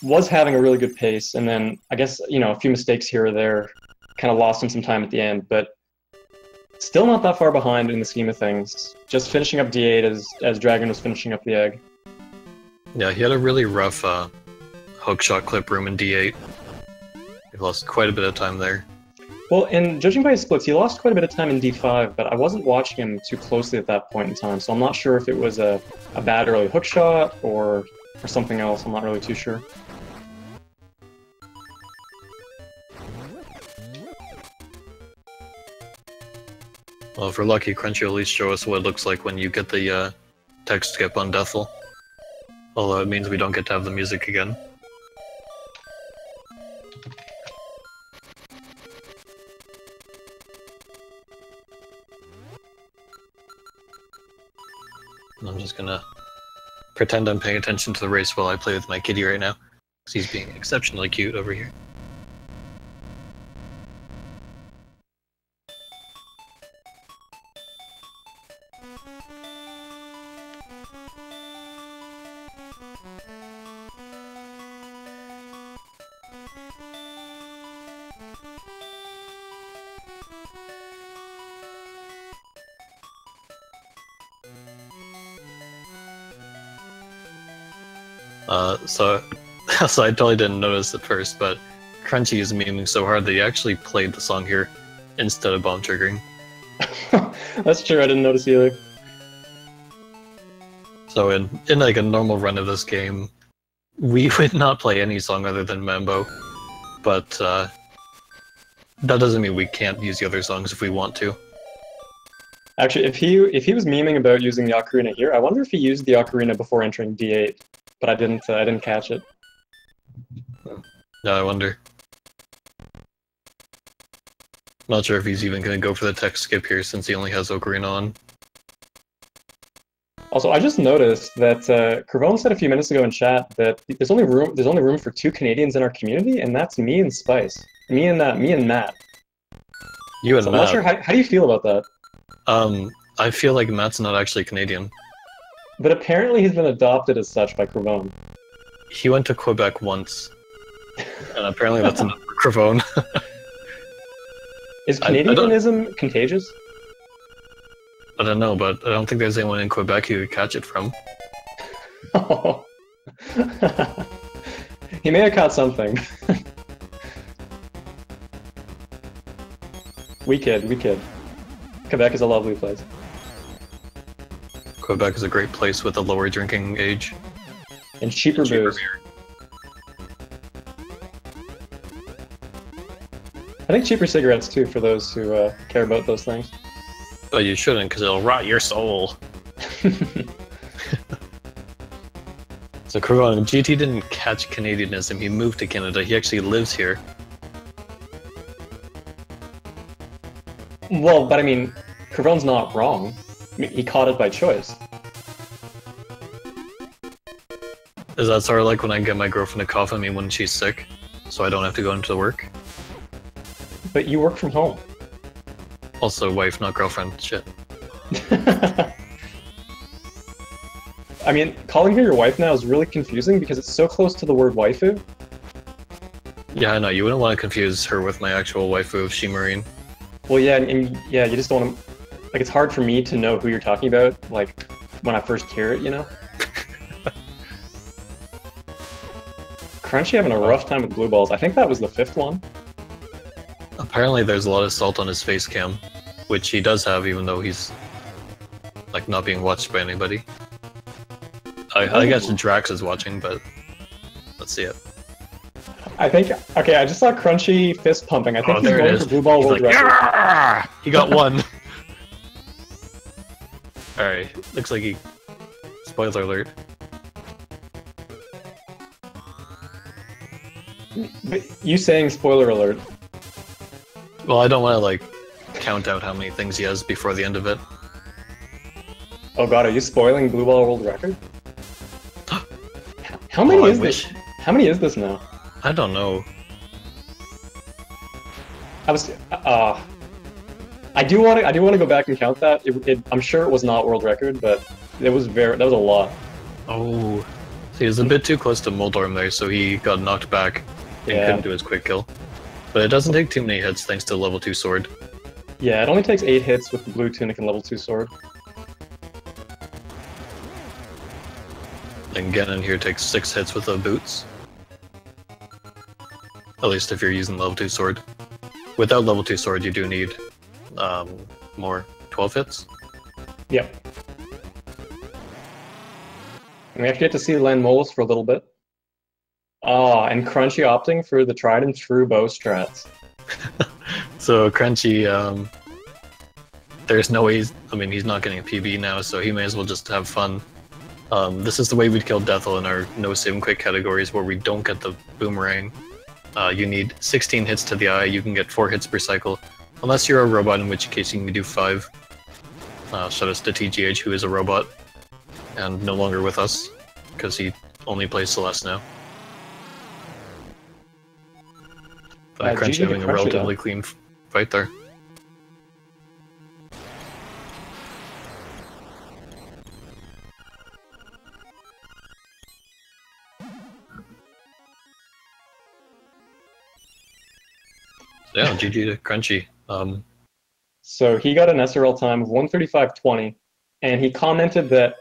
was having a really good pace, and then I guess, you know, a few mistakes here or there kind of lost him some time at the end, but still not that far behind in the scheme of things. Just finishing up D8 as Dragon was finishing up the egg. Yeah, he had a really rough hookshot clip room in D8. He lost quite a bit of time there. Well, and judging by his splits, he lost quite a bit of time in D5, but I wasn't watching him too closely at that point in time, so I'm not sure if it was a bad early hookshot or something else. I'm not really too sure. Well, if we're lucky, Crunchy will at least show us what it looks like when you get the text skip on Deathel. Although it means we don't get to have the music again. And I'm just gonna pretend I'm paying attention to the race while I play with my kitty right now, because he's being exceptionally cute over here. So I totally didn't notice at first, but Crunchy is memeing so hard that he actually played the song here instead of bomb triggering. That's true, I didn't notice either. So in like a normal run of this game, we would not play any song other than Mambo, but that doesn't mean we can't use the other songs if we want to. Actually, if he was memeing about using the ocarina here, I wonder if he used the ocarina before entering D8, but I didn't catch it. Yeah, I wonder. Not sure if he's even going to go for the text skip here since he only has Ocarina on. Also, I just noticed that Kervone said a few minutes ago in chat that there's only room for 2 Canadians in our community, and that's me and Spice. Me and Matt. You and so Matt. I'm not sure how do you feel about that? I feel like Matt's not actually Canadian. But apparently he's been adopted as such by Kervone. He went to Quebec once, and apparently that's enough for Kervone. Is Canadianism contagious? I don't know, but I don't think there's anyone in Quebec who could catch it from. Oh. He may have caught something. We kid. Quebec is a lovely place. Quebec is a great place with a lower drinking age. And cheaper booze. Beer. I think cheaper cigarettes too, for those who care about those things. But you shouldn't, because it'll rot your soul. So Kervone, GT didn't catch Canadianism, he moved to Canada, he actually lives here. Well, but I mean, Kervone's not wrong. I mean, he caught it by choice. Is that sort of like when I get my girlfriend to cough on me when she's sick, so I don't have to go into work? But you work from home. Also wife, not girlfriend, shit. I mean, calling her your wife now is really confusing because it's so close to the word waifu. Yeah, I know, you wouldn't want to confuse her with my actual waifu of Shimarine. Well, yeah, and yeah, you just don't want to... Like, it's hard for me to know who you're talking about, like, when I first hear it, you know? Crunchy having a rough time with blue balls. I think that was the 5th one. Apparently there's a lot of salt on his face cam, which he does have even though he's, like, not being watched by anybody. I guess Drax is watching, but let's see it. I think... Okay, I just saw Crunchy fist pumping. I think he's going for blue ball world record. Yeah! He got one! Alright, looks like he... Spoiler alert. But you saying spoiler alert. Well, I don't want to, like, count out how many things he has before the end of it. Oh god, are you spoiling blue ball world record? How many is this? How many is this now? I don't know. I do want to go back and count that. I'm sure it was not world record, but that was a lot. Oh, so he was a bit too close to Moldorm there, so he got knocked back and couldn't do his quick kill. But it doesn't take too many hits thanks to level 2 sword. Yeah, it only takes 8 hits with the blue tunic and level 2 sword. And Ganon here takes 6 hits with the boots. At least if you're using level 2 sword. Without level 2 sword, you do need more 12 hits. Yep. And we actually get to see Lan Molas for a little bit. And Crunchy opting for the tried and true bow strats. So Crunchy there's no way he's not getting a PB now, so he may as well just have fun. This is the way we'd kill Deathel in our no save and quick categories where we don't get the boomerang. You need 16 hits to the eye, you can get 4 hits per cycle. Unless you're a robot, in which case you can do 5. Shout outs to TGH, who is a robot, and no longer with us, because he only plays Celeste now. But Crunchy having a relatively clean fight there. So yeah, GG to Crunchy. So he got an SRL time of 1:35.20, and he commented that